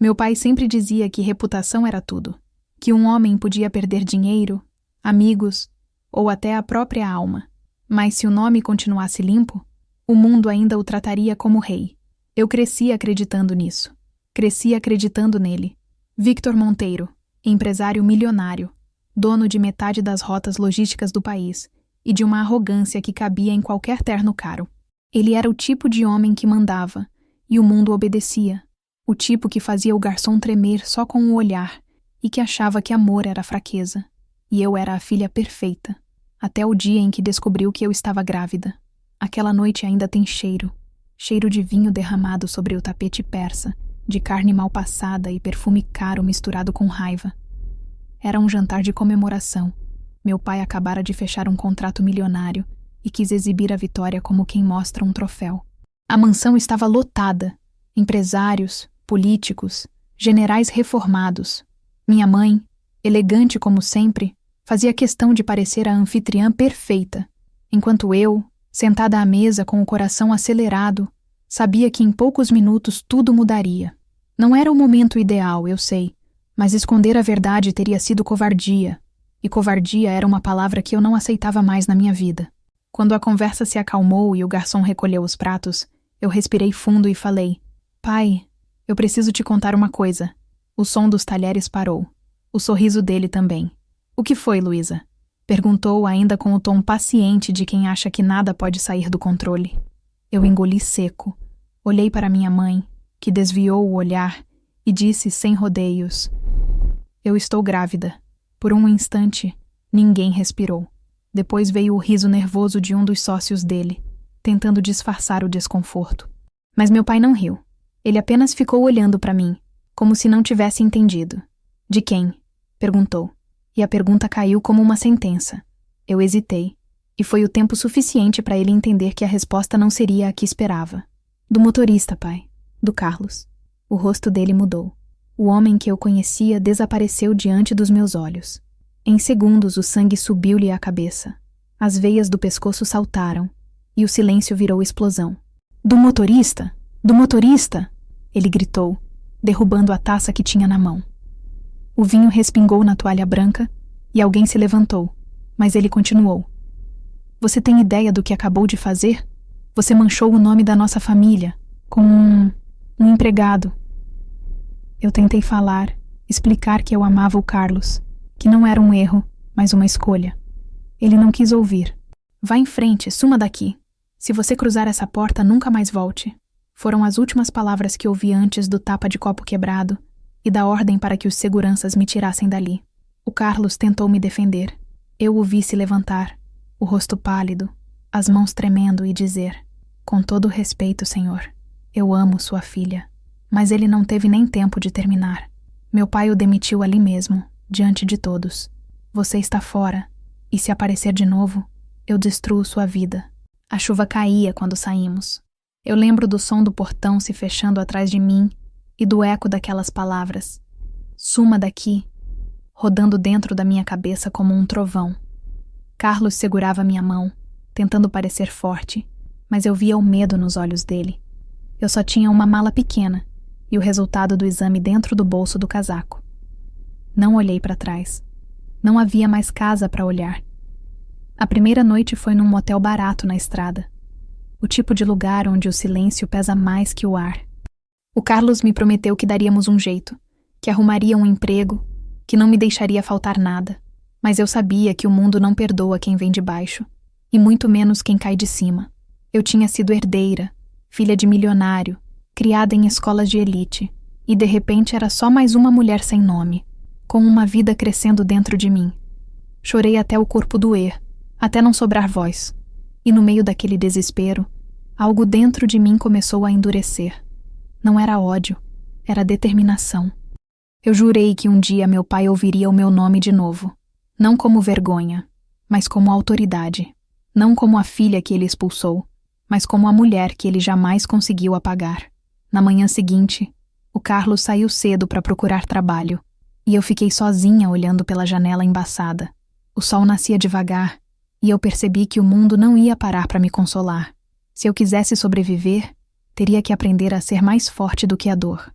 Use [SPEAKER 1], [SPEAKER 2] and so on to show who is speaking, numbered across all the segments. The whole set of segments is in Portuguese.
[SPEAKER 1] Meu pai sempre dizia que reputação era tudo, que um homem podia perder dinheiro, amigos ou até a própria alma, mas se o nome continuasse limpo, o mundo ainda o trataria como rei. Eu cresci acreditando nisso. Cresci acreditando nele. Victor Monteiro, empresário milionário, dono de metade das rotas logísticas do país e de uma arrogância que cabia em qualquer terno caro. Ele era o tipo de homem que mandava, e o mundo obedecia. O tipo que fazia o garçom tremer só com o olhar e que achava que amor era fraqueza. E eu era a filha perfeita, até o dia em que descobriu que eu estava grávida. Aquela noite ainda tem cheiro de vinho derramado sobre o tapete persa, de carne mal passada e perfume caro misturado com raiva. Era um jantar de comemoração. Meu pai acabara de fechar um contrato milionário e quis exibir a vitória como quem mostra um troféu. A mansão estava lotada. Empresários, políticos, generais reformados. Minha mãe, elegante como sempre, fazia questão de parecer a anfitriã perfeita, enquanto eu, sentada à mesa com o coração acelerado, sabia que em poucos minutos tudo mudaria. Não era o momento ideal, eu sei, mas esconder a verdade teria sido covardia, e covardia era uma palavra que eu não aceitava mais na minha vida. Quando a conversa se acalmou e o garçom recolheu os pratos, eu respirei fundo e falei: "Pai, eu preciso te contar uma coisa." O som dos talheres parou. O sorriso dele também. "O que foi, Luísa?" perguntou ainda com o tom paciente de quem acha que nada pode sair do controle. Eu engoli seco. Olhei para minha mãe, que desviou o olhar, e disse sem rodeios: "Eu estou grávida." Por um instante, ninguém respirou. Depois veio o riso nervoso de um dos sócios dele, tentando disfarçar o desconforto. Mas meu pai não riu. Ele apenas ficou olhando para mim, como se não tivesse entendido. "De quem?" perguntou. E a pergunta caiu como uma sentença. Eu hesitei, e foi o tempo suficiente para ele entender que a resposta não seria a que esperava. "Do motorista, pai. Do Carlos." O rosto dele mudou. O homem que eu conhecia desapareceu diante dos meus olhos. Em segundos o sangue subiu-lhe à cabeça. As veias do pescoço saltaram, e o silêncio virou explosão. "Do motorista? Do motorista!" ele gritou, derrubando a taça que tinha na mão. O vinho respingou na toalha branca e alguém se levantou, mas ele continuou. "Você tem ideia do que acabou de fazer? Você manchou o nome da nossa família com um empregado." Eu tentei falar, explicar que eu amava o Carlos, que não era um erro, mas uma escolha. Ele não quis ouvir. "Vá em frente, suma daqui. Se você cruzar essa porta, nunca mais volte." Foram as últimas palavras que ouvi antes do tapa de copo quebrado e da ordem para que os seguranças me tirassem dali. O Carlos tentou me defender. Eu o vi se levantar, o rosto pálido, as mãos tremendo e dizer: "Com todo respeito, senhor, eu amo sua filha." Mas ele não teve nem tempo de terminar. Meu pai o demitiu ali mesmo, diante de todos. "Você está fora, e se aparecer de novo, eu destruo sua vida." A chuva caía quando saímos. Eu lembro do som do portão se fechando atrás de mim e do eco daquelas palavras: "Suma daqui", rodando dentro da minha cabeça como um trovão. Carlos segurava minha mão, tentando parecer forte, mas eu via o medo nos olhos dele. Eu só tinha uma mala pequena e o resultado do exame dentro do bolso do casaco. Não olhei para trás. Não havia mais casa para olhar. A primeira noite foi num motel barato na estrada. O tipo de lugar onde o silêncio pesa mais que o ar. O Carlos me prometeu que daríamos um jeito, que arrumaria um emprego, que não me deixaria faltar nada. Mas eu sabia que o mundo não perdoa quem vem de baixo, e muito menos quem cai de cima. Eu tinha sido herdeira, filha de milionário, criada em escolas de elite, e de repente era só mais uma mulher sem nome, com uma vida crescendo dentro de mim. Chorei até o corpo doer, até não sobrar voz. E no meio daquele desespero, algo dentro de mim começou a endurecer. Não era ódio, era determinação. Eu jurei que um dia meu pai ouviria o meu nome de novo, não como vergonha, mas como autoridade, não como a filha que ele expulsou, mas como a mulher que ele jamais conseguiu apagar. Na manhã seguinte, o Carlos saiu cedo para procurar trabalho, e eu fiquei sozinha olhando pela janela embaçada. O sol nascia devagar, e eu percebi que o mundo não ia parar para me consolar. Se eu quisesse sobreviver, teria que aprender a ser mais forte do que a dor.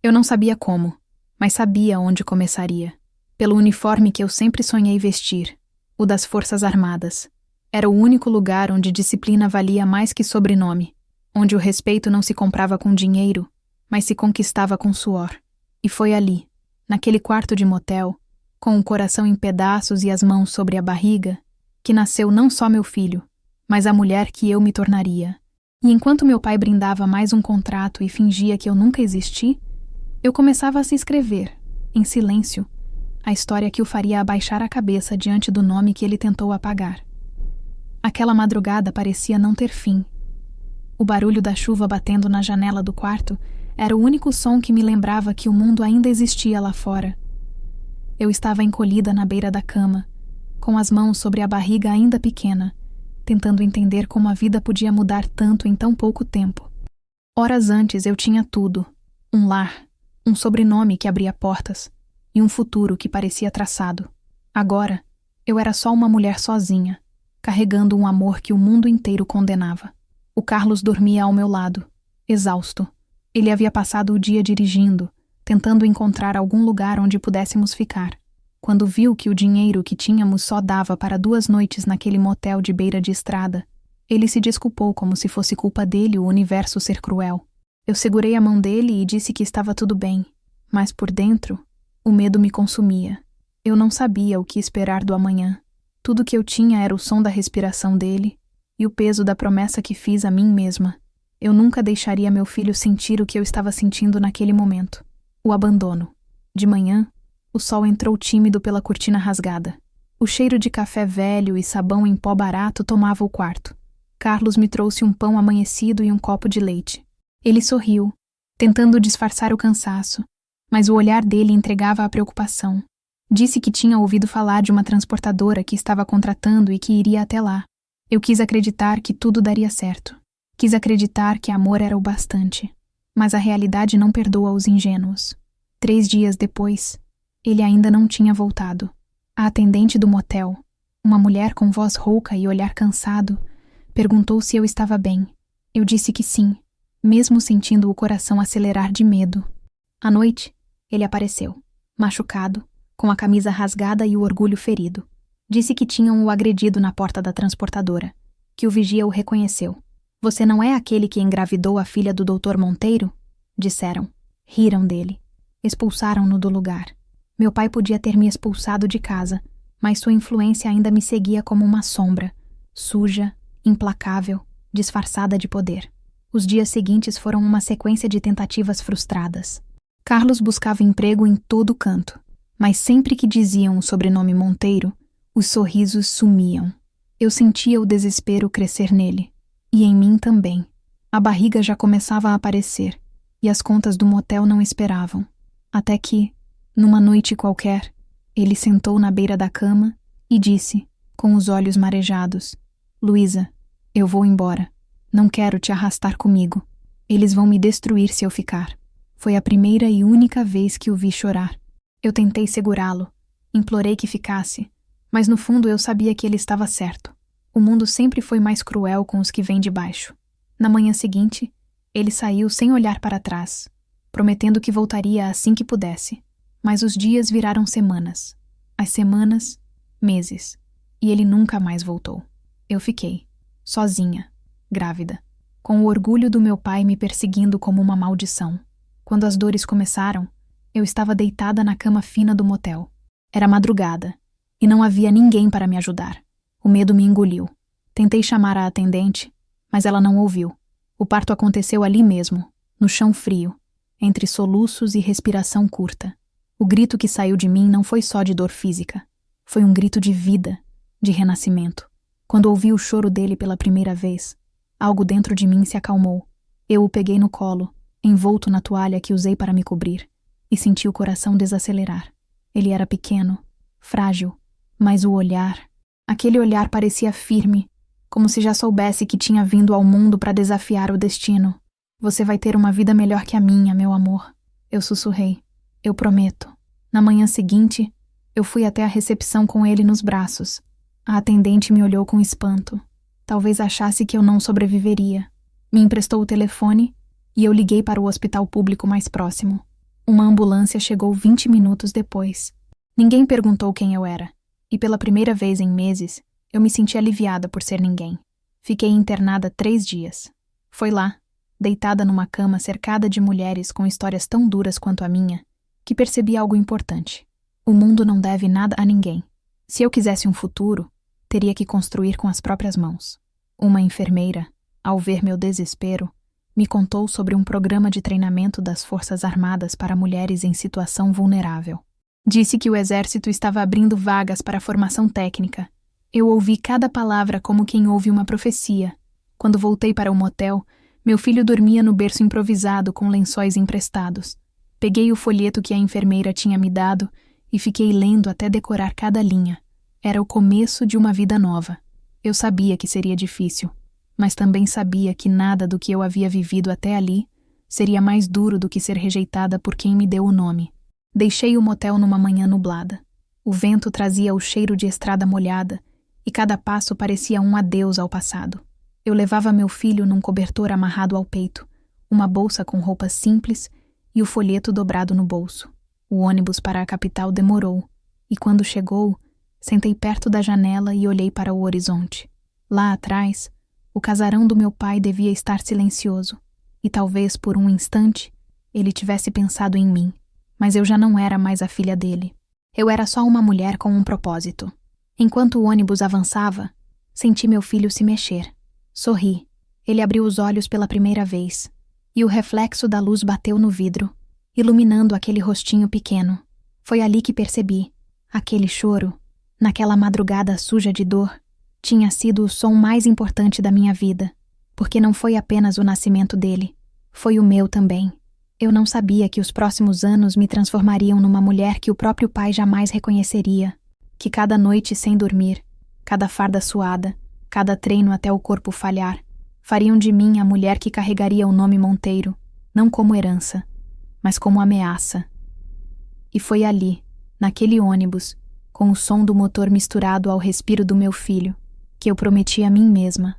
[SPEAKER 1] Eu não sabia como, mas sabia onde começaria. Pelo uniforme que eu sempre sonhei vestir, o das Forças Armadas. Era o único lugar onde disciplina valia mais que sobrenome, onde o respeito não se comprava com dinheiro, mas se conquistava com suor. E foi ali, naquele quarto de motel, com o coração em pedaços e as mãos sobre a barriga, que nasceu não só meu filho, mas a mulher que eu me tornaria. E enquanto meu pai brindava mais um contrato e fingia que eu nunca existi, eu começava a se escrever, em silêncio, a história que o faria abaixar a cabeça diante do nome que ele tentou apagar. Aquela madrugada parecia não ter fim. O barulho da chuva batendo na janela do quarto era o único som que me lembrava que o mundo ainda existia lá fora. Eu estava encolhida na beira da cama, com as mãos sobre a barriga ainda pequena, tentando entender como a vida podia mudar tanto em tão pouco tempo. Horas antes eu tinha tudo: um lar, um sobrenome que abria portas e um futuro que parecia traçado. Agora, eu era só uma mulher sozinha, carregando um amor que o mundo inteiro condenava. O Carlos dormia ao meu lado, exausto. Ele havia passado o dia dirigindo, tentando encontrar algum lugar onde pudéssemos ficar. Quando viu que o dinheiro que tínhamos só dava para 2 noites naquele motel de beira de estrada, ele se desculpou como se fosse culpa dele o universo ser cruel. Eu segurei a mão dele e disse que estava tudo bem, mas por dentro, o medo me consumia. Eu não sabia o que esperar do amanhã. Tudo que eu tinha era o som da respiração dele e o peso da promessa que fiz a mim mesma. Eu nunca deixaria meu filho sentir o que eu estava sentindo naquele momento. O abandono. De manhã, o sol entrou tímido pela cortina rasgada. O cheiro de café velho e sabão em pó barato tomava o quarto. Carlos me trouxe um pão amanhecido e um copo de leite. Ele sorriu, tentando disfarçar o cansaço, mas o olhar dele entregava a preocupação. Disse que tinha ouvido falar de uma transportadora que estava contratando e que iria até lá. Eu quis acreditar que tudo daria certo. Quis acreditar que amor era o bastante. Mas a realidade não perdoa os ingênuos. 3 dias depois, ele ainda não tinha voltado. A atendente do motel, uma mulher com voz rouca e olhar cansado, perguntou se eu estava bem. Eu disse que sim, mesmo sentindo o coração acelerar de medo. À noite, ele apareceu, machucado, com a camisa rasgada e o orgulho ferido. Disse que tinham o agredido na porta da transportadora, que o vigia o reconheceu. "Você não é aquele que engravidou a filha do Dr. Monteiro?" disseram. Riram dele. Expulsaram-no do lugar. Meu pai podia ter me expulsado de casa, mas sua influência ainda me seguia como uma sombra, suja, implacável, disfarçada de poder. Os dias seguintes foram uma sequência de tentativas frustradas. Carlos buscava emprego em todo canto, mas sempre que diziam o sobrenome Monteiro, os sorrisos sumiam. Eu sentia o desespero crescer nele, e em mim também. A barriga já começava a aparecer, e as contas do motel não esperavam. Até que, numa noite qualquer, ele sentou na beira da cama e disse, com os olhos marejados: "Luísa, eu vou embora. Não quero te arrastar comigo. Eles vão me destruir se eu ficar." Foi a primeira e única vez que o vi chorar. Eu tentei segurá-lo, implorei que ficasse, mas no fundo eu sabia que ele estava certo. O mundo sempre foi mais cruel com os que vêm de baixo. Na manhã seguinte, ele saiu sem olhar para trás, prometendo que voltaria assim que pudesse. Mas os dias viraram semanas. As semanas, meses. E ele nunca mais voltou. Eu fiquei, sozinha, grávida, com o orgulho do meu pai me perseguindo como uma maldição. Quando as dores começaram, eu estava deitada na cama fina do motel. Era madrugada, e não havia ninguém para me ajudar. O medo me engoliu. Tentei chamar a atendente, mas ela não ouviu. O parto aconteceu ali mesmo, no chão frio, entre soluços e respiração curta. O grito que saiu de mim não foi só de dor física. Foi um grito de vida, de renascimento. Quando ouvi o choro dele pela primeira vez, algo dentro de mim se acalmou. Eu o peguei no colo, envolto na toalha que usei para me cobrir, e senti o coração desacelerar. Ele era pequeno, frágil, mas o olhar... Aquele olhar parecia firme, como se já soubesse que tinha vindo ao mundo para desafiar o destino. "Você vai ter uma vida melhor que a minha, meu amor." Eu sussurrei. "Eu prometo." Na manhã seguinte, eu fui até a recepção com ele nos braços. A atendente me olhou com espanto. Talvez achasse que eu não sobreviveria. Me emprestou o telefone e eu liguei para o hospital público mais próximo. Uma ambulância chegou 20 minutos depois. Ninguém perguntou quem eu era, e pela primeira vez em meses, eu me senti aliviada por ser ninguém. Fiquei internada 3 dias. Foi lá, deitada numa cama cercada de mulheres com histórias tão duras quanto a minha, que percebi algo importante. O mundo não deve nada a ninguém. Se eu quisesse um futuro, teria que construir com as próprias mãos. Uma enfermeira, ao ver meu desespero, me contou sobre um programa de treinamento das Forças Armadas para mulheres em situação vulnerável. Disse que o exército estava abrindo vagas para formação técnica. Eu ouvi cada palavra como quem ouve uma profecia. Quando voltei para o motel, meu filho dormia no berço improvisado com lençóis emprestados. Peguei o folheto que a enfermeira tinha me dado e fiquei lendo até decorar cada linha. Era o começo de uma vida nova. Eu sabia que seria difícil, mas também sabia que nada do que eu havia vivido até ali seria mais duro do que ser rejeitada por quem me deu o nome. Deixei o motel numa manhã nublada. O vento trazia o cheiro de estrada molhada e cada passo parecia um adeus ao passado. Eu levava meu filho num cobertor amarrado ao peito, uma bolsa com roupas simples e o folheto dobrado no bolso. O ônibus para a capital demorou, e quando chegou, sentei perto da janela e olhei para o horizonte. Lá atrás, o casarão do meu pai devia estar silencioso, e talvez por um instante ele tivesse pensado em mim, mas eu já não era mais a filha dele. Eu era só uma mulher com um propósito. Enquanto o ônibus avançava, senti meu filho se mexer. Sorri. Ele abriu os olhos pela primeira vez, e o reflexo da luz bateu no vidro, iluminando aquele rostinho pequeno. Foi ali que percebi. Aquele choro, naquela madrugada suja de dor, tinha sido o som mais importante da minha vida, porque não foi apenas o nascimento dele, foi o meu também. Eu não sabia que os próximos anos me transformariam numa mulher que o próprio pai jamais reconheceria, que cada noite sem dormir, cada farda suada, cada treino até o corpo falhar, fariam de mim a mulher que carregaria o nome Monteiro, não como herança, mas como ameaça. E foi ali, naquele ônibus, com o som do motor misturado ao respiro do meu filho, que eu prometi a mim mesma.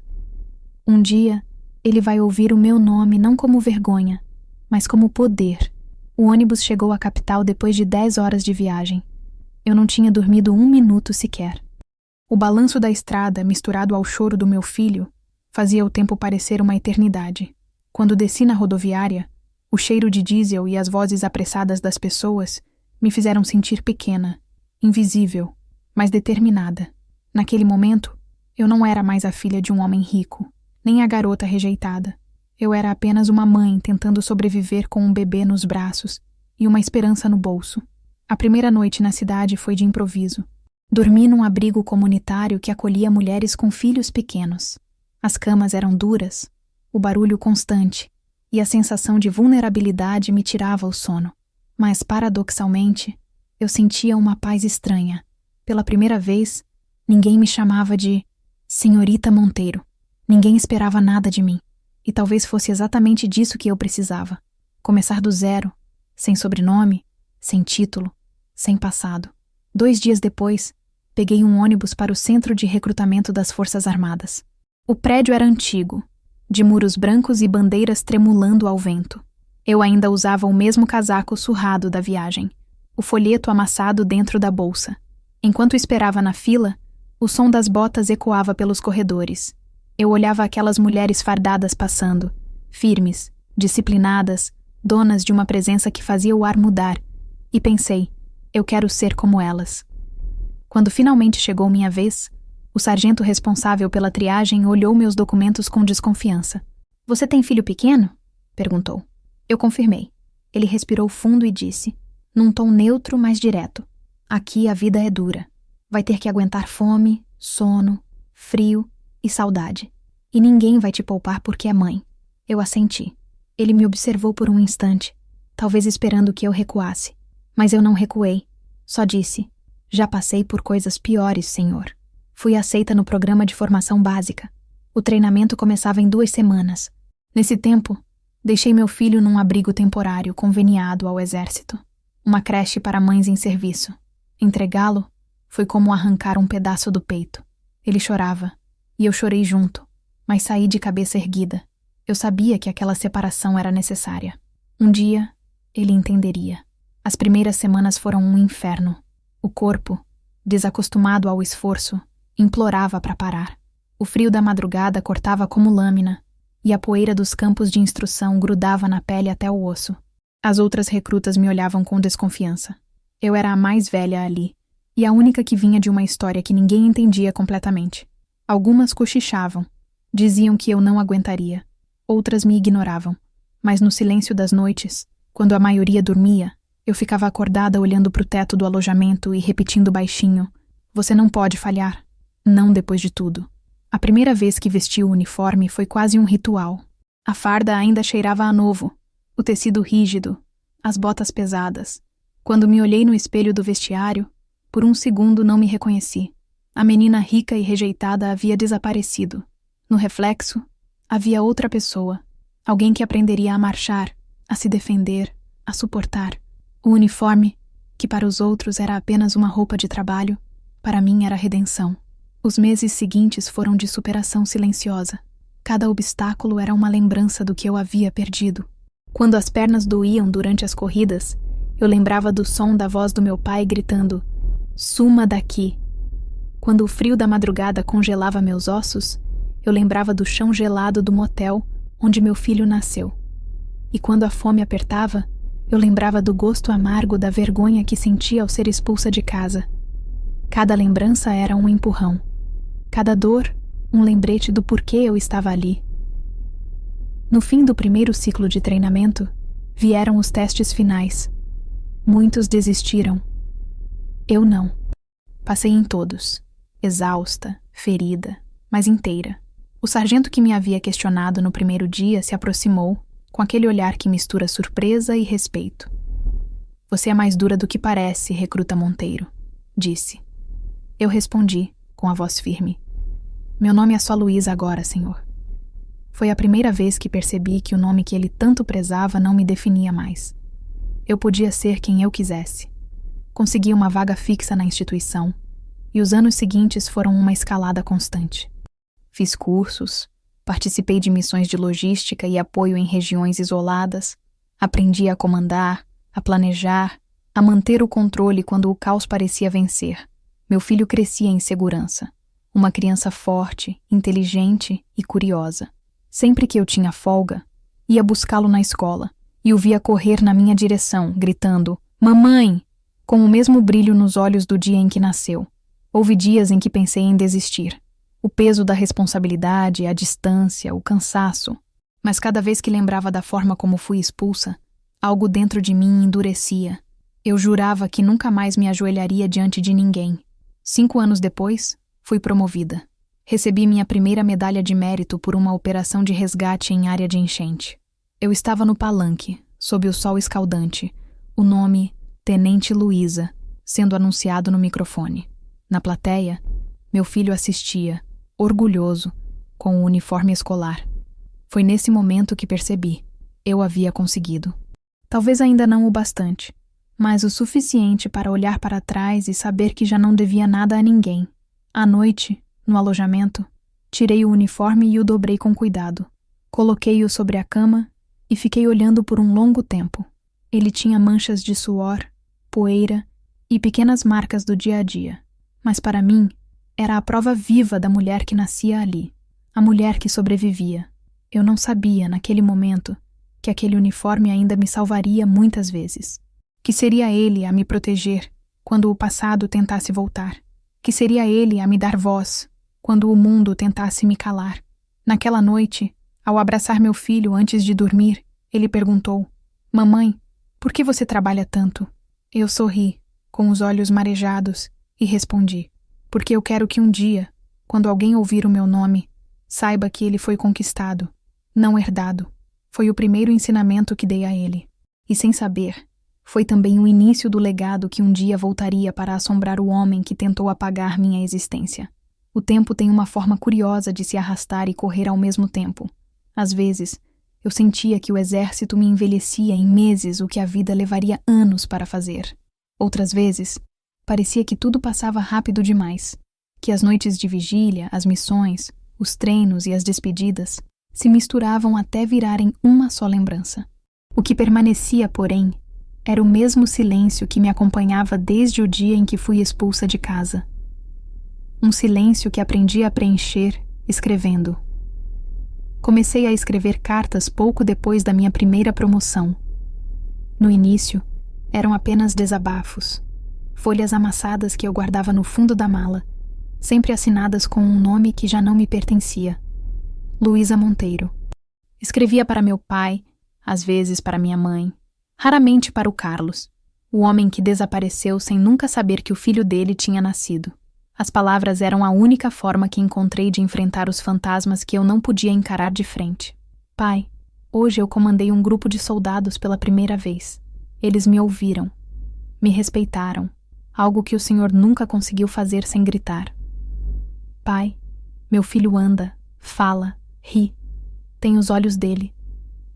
[SPEAKER 1] Um dia, ele vai ouvir o meu nome não como vergonha, mas como poder. O ônibus chegou à capital depois de 10 horas de viagem. Eu não tinha dormido 1 minuto sequer. O balanço da estrada, misturado ao choro do meu filho, fazia o tempo parecer uma eternidade. Quando desci na rodoviária, o cheiro de diesel e as vozes apressadas das pessoas me fizeram sentir pequena, invisível, mas determinada. Naquele momento, eu não era mais a filha de um homem rico, nem a garota rejeitada. Eu era apenas uma mãe tentando sobreviver com um bebê nos braços e uma esperança no bolso. A primeira noite na cidade foi de improviso. Dormi num abrigo comunitário que acolhia mulheres com filhos pequenos. As camas eram duras, o barulho constante, e a sensação de vulnerabilidade me tirava o sono. Mas, paradoxalmente, eu sentia uma paz estranha. Pela primeira vez, ninguém me chamava de Senhorita Monteiro. Ninguém esperava nada de mim. E talvez fosse exatamente disso que eu precisava. Começar do zero, sem sobrenome, sem título, sem passado. 2 dias depois, peguei um ônibus para o centro de recrutamento das Forças Armadas. O prédio era antigo, de muros brancos e bandeiras tremulando ao vento. Eu ainda usava o mesmo casaco surrado da viagem, o folheto amassado dentro da bolsa. Enquanto esperava na fila, o som das botas ecoava pelos corredores. Eu olhava aquelas mulheres fardadas passando, firmes, disciplinadas, donas de uma presença que fazia o ar mudar, e pensei, eu quero ser como elas. Quando finalmente chegou minha vez, o sargento responsável pela triagem olhou meus documentos com desconfiança. Você tem filho pequeno? Perguntou. Eu confirmei. Ele respirou fundo e disse, num tom neutro, mas direto. Aqui a vida é dura. Vai ter que aguentar fome, sono, frio e saudade. E ninguém vai te poupar porque é mãe. Eu assenti. Ele me observou por um instante, talvez esperando que eu recuasse. Mas eu não recuei. Só disse, já passei por coisas piores, senhor. Fui aceita no programa de formação básica. O treinamento começava em 2 semanas. Nesse tempo, deixei meu filho num abrigo temporário conveniado ao exército. Uma creche para mães em serviço. Entregá-lo foi como arrancar um pedaço do peito. Ele chorava, e eu chorei junto, mas saí de cabeça erguida. Eu sabia que aquela separação era necessária. Um dia, ele entenderia. As primeiras semanas foram um inferno. O corpo, desacostumado ao esforço, implorava para parar. O frio da madrugada cortava como lâmina, e a poeira dos campos de instrução grudava na pele até o osso. As outras recrutas me olhavam com desconfiança. Eu era a mais velha ali, e a única que vinha de uma história que ninguém entendia completamente. Algumas cochichavam, diziam que eu não aguentaria. Outras me ignoravam, mas no silêncio das noites, quando a maioria dormia, eu ficava acordada olhando para o teto do alojamento e repetindo baixinho: "Você não pode falhar. Não depois de tudo." A primeira vez que vesti o uniforme foi quase um ritual. A farda ainda cheirava a novo, o tecido rígido, as botas pesadas. Quando me olhei no espelho do vestiário, por um segundo não me reconheci. A menina rica e rejeitada havia desaparecido. No reflexo, havia outra pessoa, alguém que aprenderia a marchar, a se defender, a suportar. O uniforme, que para os outros era apenas uma roupa de trabalho, para mim era redenção. Os meses seguintes foram de superação silenciosa. Cada obstáculo era uma lembrança do que eu havia perdido. Quando as pernas doíam durante as corridas, eu lembrava do som da voz do meu pai gritando: "Suma daqui!" Quando o frio da madrugada congelava meus ossos, eu lembrava do chão gelado do motel onde meu filho nasceu. E quando a fome apertava, eu lembrava do gosto amargo da vergonha que sentia ao ser expulsa de casa. Cada lembrança era um empurrão. Cada dor, um lembrete do porquê eu estava ali. No fim do primeiro ciclo de treinamento, vieram os testes finais. Muitos desistiram. Eu não. Passei em todos. Exausta, ferida, mas inteira. O sargento que me havia questionado no primeiro dia se aproximou, com aquele olhar que mistura surpresa e respeito. "Você é mais dura do que parece, recruta Monteiro", disse. Eu respondi, com a voz firme: "Meu nome é só Luísa agora, senhor." Foi a primeira vez que percebi que o nome que ele tanto prezava não me definia mais. Eu podia ser quem eu quisesse. Consegui uma vaga fixa na instituição, e os anos seguintes foram uma escalada constante. Fiz cursos, participei de missões de logística e apoio em regiões isoladas, aprendi a comandar, a planejar, a manter o controle quando o caos parecia vencer. Meu filho crescia em segurança. Uma criança forte, inteligente e curiosa. Sempre que eu tinha folga, ia buscá-lo na escola e o via correr na minha direção, gritando: "Mamãe!", com o mesmo brilho nos olhos do dia em que nasceu. Houve dias em que pensei em desistir. O peso da responsabilidade, a distância, o cansaço. Mas cada vez que lembrava da forma como fui expulsa, algo dentro de mim endurecia. Eu jurava que nunca mais me ajoelharia diante de ninguém. 5 anos depois, fui promovida. Recebi minha primeira medalha de mérito por uma operação de resgate em área de enchente. Eu estava no palanque, sob o sol escaldante, o nome Tenente Luísa, sendo anunciado no microfone. Na plateia, meu filho assistia, orgulhoso, com o uniforme escolar. Foi nesse momento que percebi: eu havia conseguido. Talvez ainda não o bastante, mas o suficiente para olhar para trás e saber que já não devia nada a ninguém. À noite, no alojamento, tirei o uniforme e o dobrei com cuidado. Coloquei-o sobre a cama e fiquei olhando por um longo tempo. Ele tinha manchas de suor, poeira e pequenas marcas do dia a dia. Mas para mim, era a prova viva da mulher que nascia ali, a mulher que sobrevivia. Eu não sabia, naquele momento, que aquele uniforme ainda me salvaria muitas vezes. Que seria ele a me proteger quando o passado tentasse voltar. Que seria ele a me dar voz quando o mundo tentasse me calar. Naquela noite, ao abraçar meu filho antes de dormir, ele perguntou: "Mamãe, por que você trabalha tanto?" Eu sorri, com os olhos marejados, e respondi: "Porque eu quero que um dia, quando alguém ouvir o meu nome, saiba que ele foi conquistado, não herdado. Foi o primeiro ensinamento que dei a ele. E sem saber, foi também o início do legado que um dia voltaria para assombrar o homem que tentou apagar minha existência. O tempo tem uma forma curiosa de se arrastar e correr ao mesmo tempo. Às vezes, eu sentia que o exército me envelhecia em meses o que a vida levaria anos para fazer. Outras vezes, parecia que tudo passava rápido demais, que as noites de vigília, as missões, os treinos e as despedidas se misturavam até virarem uma só lembrança. O que permanecia, porém, Era o mesmo silêncio que me acompanhava desde o dia em que fui expulsa de casa. Um silêncio que aprendi a preencher, escrevendo. Comecei a escrever cartas pouco depois da minha primeira promoção. No início, eram apenas desabafos, folhas amassadas que eu guardava no fundo da mala, sempre assinadas com um nome que já não me pertencia. Luísa Monteiro. Escrevia para meu pai, às vezes para minha mãe, raramente para o Carlos, o homem que desapareceu sem nunca saber que o filho dele tinha nascido. As palavras eram a única forma que encontrei de enfrentar os fantasmas que eu não podia encarar de frente. Pai, hoje eu comandei um grupo de soldados pela primeira vez. Eles me ouviram, me respeitaram, algo que o senhor nunca conseguiu fazer sem gritar. Pai, meu filho anda, fala, ri. Tem os olhos dele,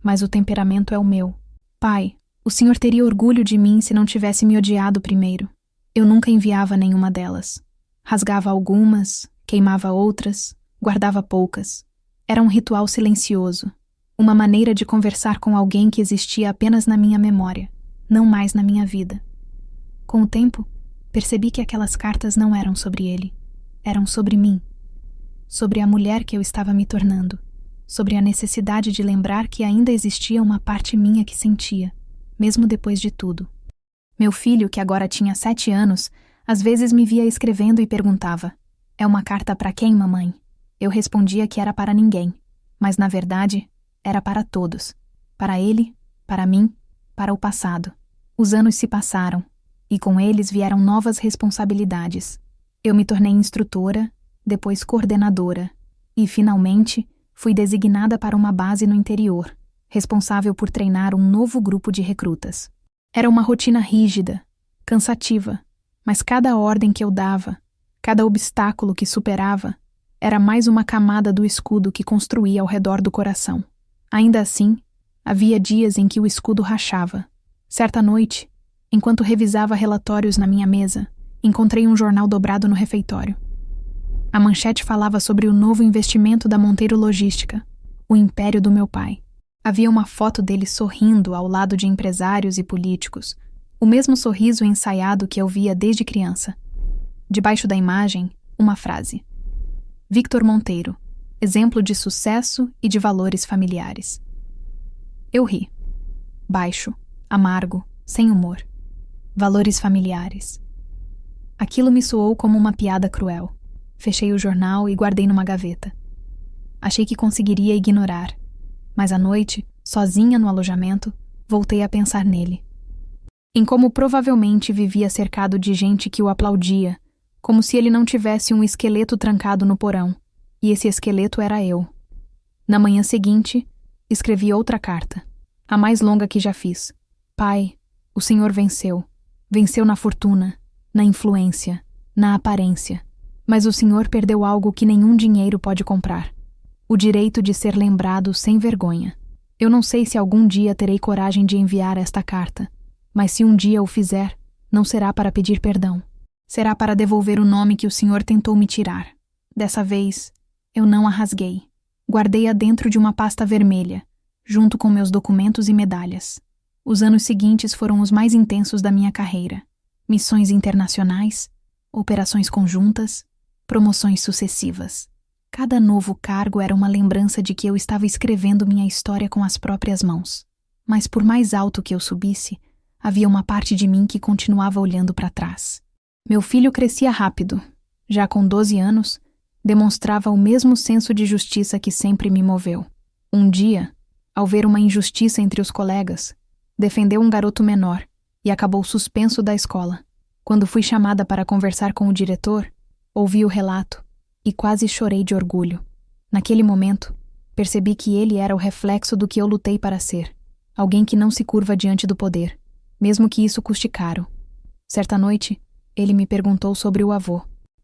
[SPEAKER 1] mas o temperamento é o meu. Pai, o senhor teria orgulho de mim se não tivesse me odiado primeiro. Eu nunca enviava nenhuma delas. Rasgava algumas, queimava outras, guardava poucas. Era um ritual silencioso, uma maneira de conversar com alguém que existia apenas na minha memória, não mais na minha vida. Com o tempo, percebi que aquelas cartas não eram sobre ele, eram sobre mim, sobre a mulher que eu estava me tornando, sobre a necessidade de lembrar que ainda existia uma parte minha que sentia, mesmo depois de tudo. Meu filho, que agora tinha 7 anos, às vezes me via escrevendo e perguntava: "É uma carta para quem, mamãe?" Eu respondia que era para ninguém, mas na verdade era para todos. Para ele, para mim, para o passado. Os anos se passaram, e com eles vieram novas responsabilidades. Eu me tornei instrutora, depois coordenadora, e finalmente fui designada para uma base no interior, responsável por treinar um novo grupo de recrutas. Era uma rotina rígida, cansativa, mas cada ordem que eu dava, cada obstáculo que superava, era mais uma camada do escudo que construía ao redor do coração. Ainda assim, havia dias em que o escudo rachava. Certa noite, enquanto revisava relatórios na minha mesa, encontrei um jornal dobrado no refeitório. A manchete falava sobre o novo investimento da Monteiro Logística, o império do meu pai. Havia uma foto dele sorrindo ao lado de empresários e políticos, o mesmo sorriso ensaiado que eu via desde criança. Debaixo da imagem, uma frase: Victor Monteiro, exemplo de sucesso e de valores familiares. Eu ri. Baixo, amargo, sem humor. Valores familiares. Aquilo me soou como uma piada cruel. Fechei o jornal e guardei numa gaveta. Achei que conseguiria ignorar, mas à noite, sozinha no alojamento, voltei a pensar nele. Em como provavelmente vivia cercado de gente que o aplaudia, como se ele não tivesse um esqueleto trancado no porão, e esse esqueleto era eu. Na manhã seguinte, escrevi outra carta, a mais longa que já fiz. Pai, o senhor venceu. Venceu na fortuna, na influência, na aparência. Mas o senhor perdeu algo que nenhum dinheiro pode comprar: o direito de ser lembrado sem vergonha. Eu não sei se algum dia terei coragem de enviar esta carta, mas se um dia o fizer, não será para pedir perdão. Será para devolver o nome que o senhor tentou me tirar. Dessa vez, eu não a rasguei. Guardei-a dentro de uma pasta vermelha, junto com meus documentos e medalhas. Os anos seguintes foram os mais intensos da minha carreira. Missões internacionais, operações conjuntas, promoções sucessivas. Cada novo cargo era uma lembrança de que eu estava escrevendo minha história com as próprias mãos. Mas por mais alto que eu subisse, havia uma parte de mim que continuava olhando para trás. Meu filho crescia rápido. Já com 12 anos, demonstrava o mesmo senso de justiça que sempre me moveu. Um dia, ao ver uma injustiça entre os colegas, defendeu um garoto menor e acabou suspenso da escola. Quando fui chamada para conversar com o diretor, ouvi o relato e quase chorei de orgulho. Naquele momento, percebi que ele era o reflexo do que eu lutei para ser. Alguém que não se curva diante do poder, mesmo que isso custe caro. Certa noite, ele me perguntou sobre o avô.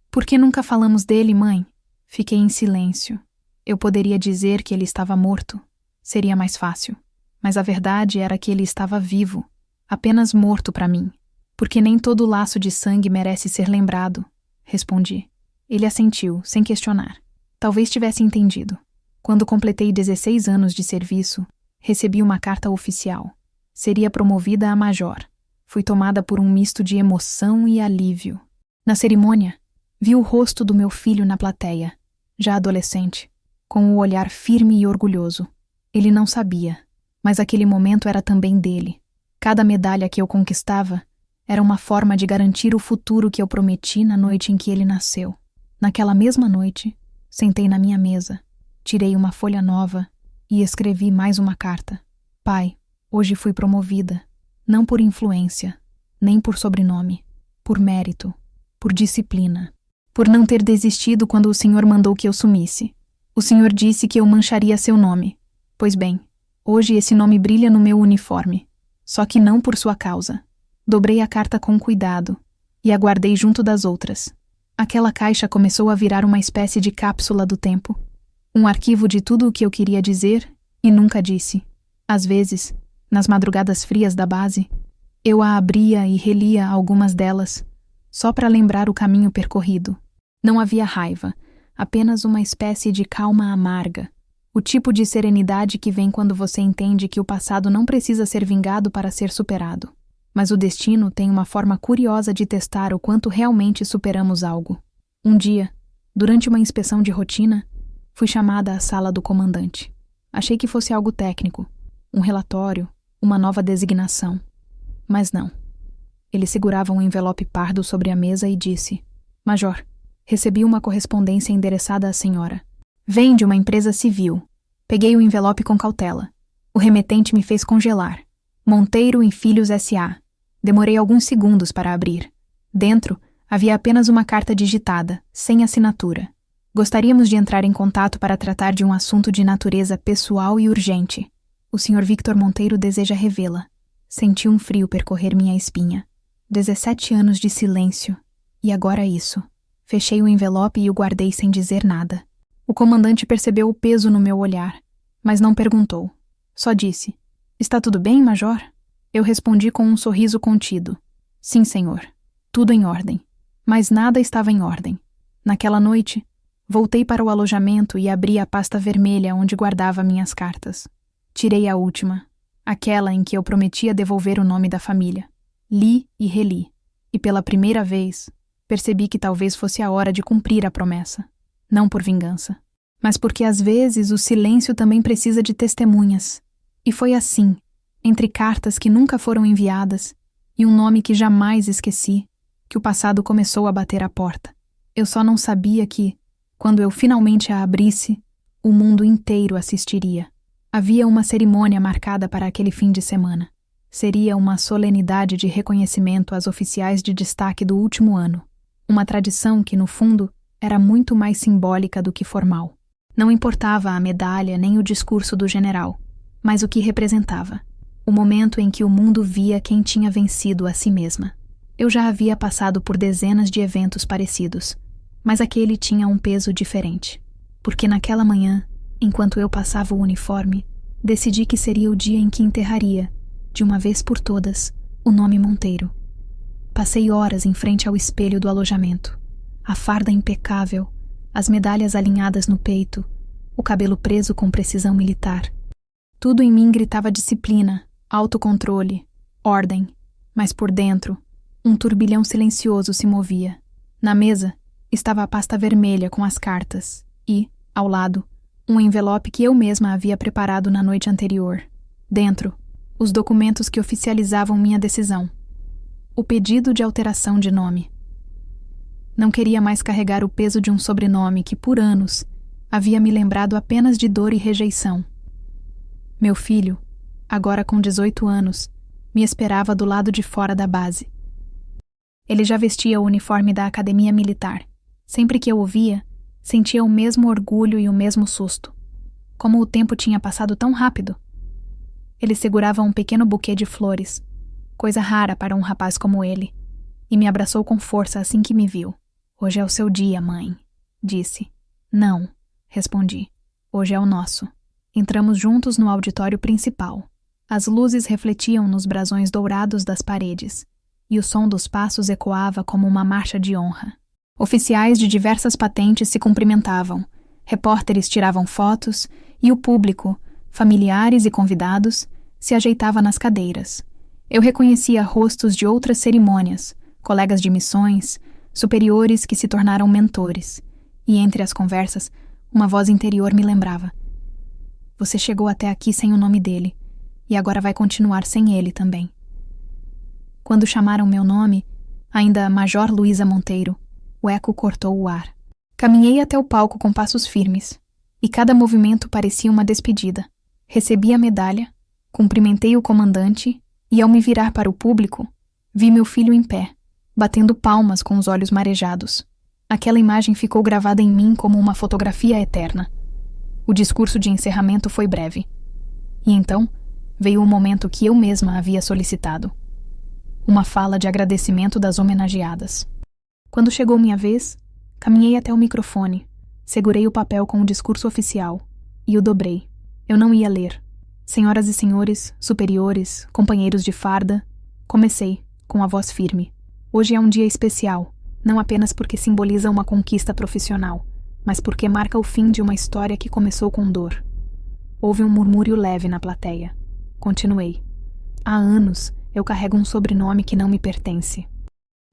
[SPEAKER 1] Por que nunca falamos dele, mãe? Fiquei em silêncio. Eu poderia dizer que ele estava morto. Seria mais fácil. Mas a verdade era que ele estava vivo, apenas morto para mim. Porque nem todo laço de sangue merece ser lembrado, respondi. Ele assentiu, sem questionar. Talvez tivesse entendido. Quando completei 16 anos de serviço, recebi uma carta oficial. Seria promovida a major. Fui tomada por um misto de emoção e alívio. Na cerimônia, vi o rosto do meu filho na plateia, já adolescente, com o olhar firme e orgulhoso. Ele não sabia, mas aquele momento era também dele. Cada medalha que eu conquistava era uma forma de garantir o futuro que eu prometi na noite em que ele nasceu. Naquela mesma noite, sentei na minha mesa, tirei uma folha nova e escrevi mais uma carta. Pai, hoje fui promovida, não por influência, nem por sobrenome, por mérito, por disciplina, por não ter desistido quando o Senhor mandou que eu sumisse. O Senhor disse que eu mancharia seu nome. Pois bem, hoje esse nome brilha no meu uniforme, só que não por sua causa. Dobrei a carta com cuidado e a guardei junto das outras. Aquela caixa começou a virar uma espécie de cápsula do tempo, um arquivo de tudo o que eu queria dizer e nunca disse. Às vezes, nas madrugadas frias da base, eu a abria e relia algumas delas, só para lembrar o caminho percorrido. Não havia raiva, apenas uma espécie de calma amarga, o tipo de serenidade que vem quando você entende que o passado não precisa ser vingado para ser superado. Mas o destino tem uma forma curiosa de testar o quanto realmente superamos algo. Um dia, durante uma inspeção de rotina, fui chamada à sala do comandante. Achei que fosse algo técnico, um relatório, uma nova designação. Mas não. Ele segurava um envelope pardo sobre a mesa e disse: Major, recebi uma correspondência endereçada à senhora. Vem de uma empresa civil. Peguei o envelope com cautela. O remetente me fez congelar. Monteiro e Filhos S.A. Demorei alguns segundos para abrir. Dentro, havia apenas uma carta digitada, sem assinatura. Gostaríamos de entrar em contato para tratar de um assunto de natureza pessoal e urgente. O Sr. Victor Monteiro deseja revê-la. Senti um frio percorrer minha espinha. 17 anos de silêncio. E agora isso. Fechei o envelope e o guardei sem dizer nada. O comandante percebeu o peso no meu olhar, mas não perguntou. Só disse: Está tudo bem, Major? Eu respondi com um sorriso contido. Sim, senhor. Tudo em ordem. Mas nada estava em ordem. Naquela noite, voltei para o alojamento e abri a pasta vermelha onde guardava minhas cartas. Tirei a última, aquela em que eu prometia devolver o nome da família. Li e reli, e pela primeira vez, percebi que talvez fosse a hora de cumprir a promessa. Não por vingança, mas porque às vezes o silêncio também precisa de testemunhas. E foi assim, entre cartas que nunca foram enviadas e um nome que jamais esqueci, que o passado começou a bater à porta. Eu só não sabia que, quando eu finalmente a abrisse, o mundo inteiro assistiria. Havia uma cerimônia marcada para aquele fim de semana. Seria uma solenidade de reconhecimento às oficiais de destaque do último ano. Uma tradição que, no fundo, era muito mais simbólica do que formal. Não importava a medalha nem o discurso do general, mas o que representava. O momento em que o mundo via quem tinha vencido a si mesma. Eu já havia passado por dezenas de eventos parecidos, mas aquele tinha um peso diferente. Porque naquela manhã, enquanto eu passava o uniforme, decidi que seria o dia em que enterraria, de uma vez por todas, o nome Monteiro. Passei horas em frente ao espelho do alojamento. A farda impecável, as medalhas alinhadas no peito, o cabelo preso com precisão militar. Tudo em mim gritava disciplina, autocontrole, ordem, mas por dentro, um turbilhão silencioso se movia. Na mesa, estava a pasta vermelha com as cartas e, ao lado, um envelope que eu mesma havia preparado na noite anterior. Dentro, os documentos que oficializavam minha decisão. O pedido de alteração de nome. Não queria mais carregar o peso de um sobrenome que, por anos, havia me lembrado apenas de dor e rejeição. Meu filho, agora com 18 anos, me esperava do lado de fora da base. Ele já vestia o uniforme da academia militar. Sempre que eu o via, sentia o mesmo orgulho e o mesmo susto. Como o tempo tinha passado tão rápido. Ele segurava um pequeno buquê de flores, coisa rara para um rapaz como ele, e me abraçou com força assim que me viu. Hoje é o seu dia, mãe, disse. Não, respondi. Hoje é o nosso. Entramos juntos no auditório principal. As luzes refletiam nos brasões dourados das paredes, e o som dos passos ecoava como uma marcha de honra. Oficiais de diversas patentes se cumprimentavam, repórteres tiravam fotos, e o público, familiares e convidados, se ajeitava nas cadeiras. Eu reconhecia rostos de outras cerimônias, colegas de missões, superiores que se tornaram mentores, e entre as conversas, uma voz interior me lembrava: você chegou até aqui sem o nome dele, e agora vai continuar sem ele também. Quando chamaram meu nome, ainda Major Luísa Monteiro, o eco cortou o ar. Caminhei até o palco com passos firmes, e cada movimento parecia uma despedida. Recebi a medalha, cumprimentei o comandante, e ao me virar para o público, vi meu filho em pé, batendo palmas com os olhos marejados. Aquela imagem ficou gravada em mim como uma fotografia eterna. O discurso de encerramento foi breve. E então, veio o momento que eu mesma havia solicitado. Uma fala de agradecimento das homenageadas. Quando chegou minha vez, caminhei até o microfone, segurei o papel com o discurso oficial e o dobrei. Eu não ia ler. Senhoras e senhores, superiores, companheiros de farda, comecei, com a voz firme. Hoje é um dia especial, não apenas porque simboliza uma conquista profissional, mas porque marca o fim de uma história que começou com dor. Houve um murmúrio leve na plateia. Continuei. Há anos eu carrego um sobrenome que não me pertence.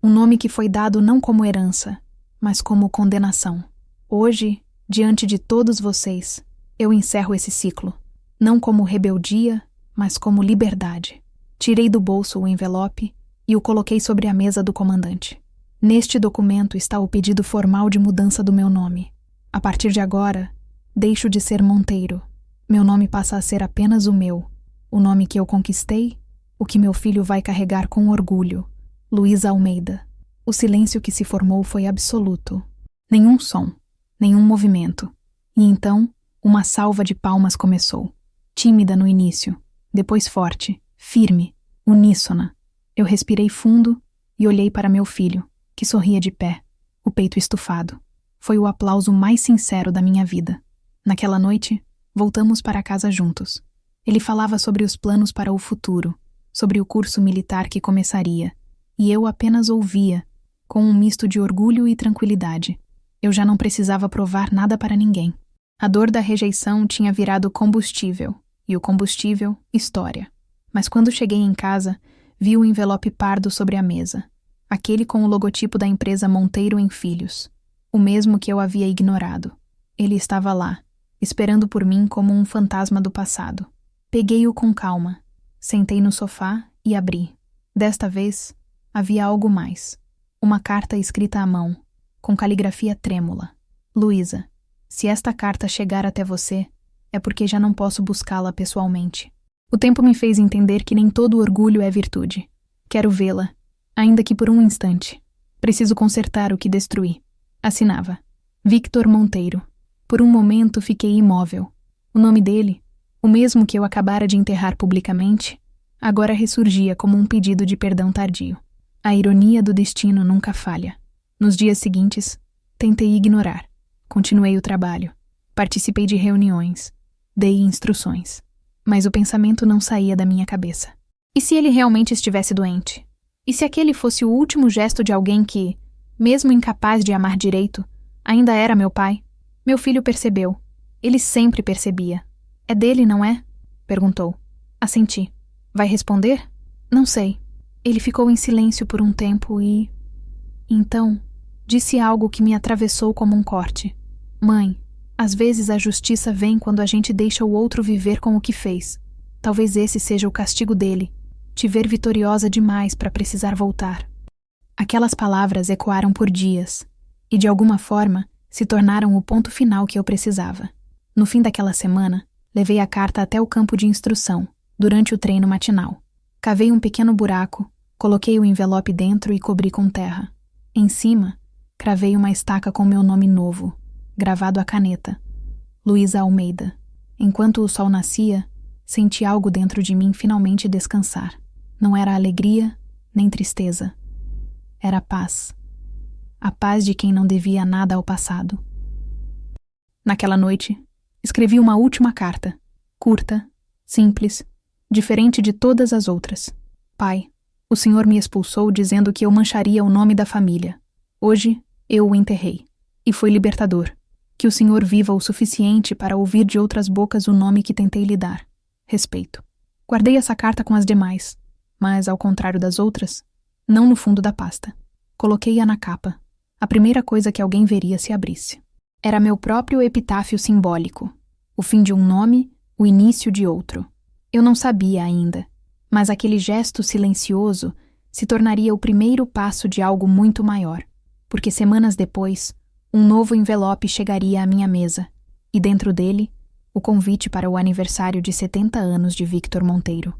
[SPEAKER 1] Um nome que foi dado não como herança, mas como condenação. Hoje, diante de todos vocês, eu encerro esse ciclo, não como rebeldia, mas como liberdade. Tirei do bolso o envelope e o coloquei sobre a mesa do comandante. Neste documento está o pedido formal de mudança do meu nome. A partir de agora, deixo de ser Monteiro. Meu nome passa a ser apenas o meu, o nome que eu conquistei, o que meu filho vai carregar com orgulho. Luísa Almeida. O silêncio que se formou foi absoluto. Nenhum som, nenhum movimento. E então, uma salva de palmas começou. Tímida no início, depois forte, firme, uníssona. Eu respirei fundo e olhei para meu filho, que sorria de pé, o peito estufado. Foi o aplauso mais sincero da minha vida. Naquela noite, voltamos para casa juntos. Ele falava sobre os planos para o futuro, sobre o curso militar que começaria, e eu apenas ouvia, com um misto de orgulho e tranquilidade. Eu já não precisava provar nada para ninguém. A dor da rejeição tinha virado combustível, e o combustível, história. Mas quando cheguei em casa, vi o envelope pardo sobre a mesa, aquele com o logotipo da empresa Monteiro em Filhos, o mesmo que eu havia ignorado. Ele estava lá, esperando por mim como um fantasma do passado. Peguei-o com calma, sentei no sofá e abri. Desta vez, havia algo mais. Uma carta escrita à mão, com caligrafia trêmula. Luísa, se esta carta chegar até você, é porque já não posso buscá-la pessoalmente. O tempo me fez entender que nem todo orgulho é virtude. Quero vê-la, ainda que por um instante. Preciso consertar o que destruí. Assinava. Victor Monteiro. Por um momento fiquei imóvel. O nome dele, o mesmo que eu acabara de enterrar publicamente, agora ressurgia como um pedido de perdão tardio. A ironia do destino nunca falha. Nos dias seguintes, tentei ignorar. Continuei o trabalho. Participei de reuniões. Dei instruções. Mas o pensamento não saía da minha cabeça. E se ele realmente estivesse doente? E se aquele fosse o último gesto de alguém que, mesmo incapaz de amar direito, ainda era meu pai? Meu filho percebeu. Ele sempre percebia. É dele, não é? Perguntou. Assenti. Vai responder? Não sei. Ele ficou em silêncio por um tempo e... Então, disse algo que me atravessou como um corte. Mãe, às vezes a justiça vem quando a gente deixa o outro viver com o que fez. Talvez esse seja o castigo dele, te ver vitoriosa demais para precisar voltar. Aquelas palavras ecoaram por dias, e de alguma forma se tornaram o ponto final que eu precisava. No fim daquela semana, levei a carta até o campo de instrução, durante o treino matinal. Cavei um pequeno buraco, coloquei o envelope dentro e cobri com terra. Em cima, cravei uma estaca com meu nome novo, gravado à caneta. Luísa Almeida. Enquanto o sol nascia, senti algo dentro de mim finalmente descansar. Não era alegria, nem tristeza. Era paz. A paz de quem não devia nada ao passado. Naquela noite, escrevi uma última carta, curta, simples, diferente de todas as outras. Pai, o Senhor me expulsou dizendo que eu mancharia o nome da família. Hoje, eu o enterrei. E foi libertador. Que o Senhor viva o suficiente para ouvir de outras bocas o nome que tentei lhe dar. Respeito. Guardei essa carta com as demais, mas, ao contrário das outras, não no fundo da pasta. Coloquei-a na capa, a primeira coisa que alguém veria se abrisse. Era meu próprio epitáfio simbólico, o fim de um nome, o início de outro. Eu não sabia ainda, mas aquele gesto silencioso se tornaria o primeiro passo de algo muito maior, porque semanas depois, um novo envelope chegaria à minha mesa, e dentro dele, o convite para o aniversário de 70 anos de Victor Monteiro.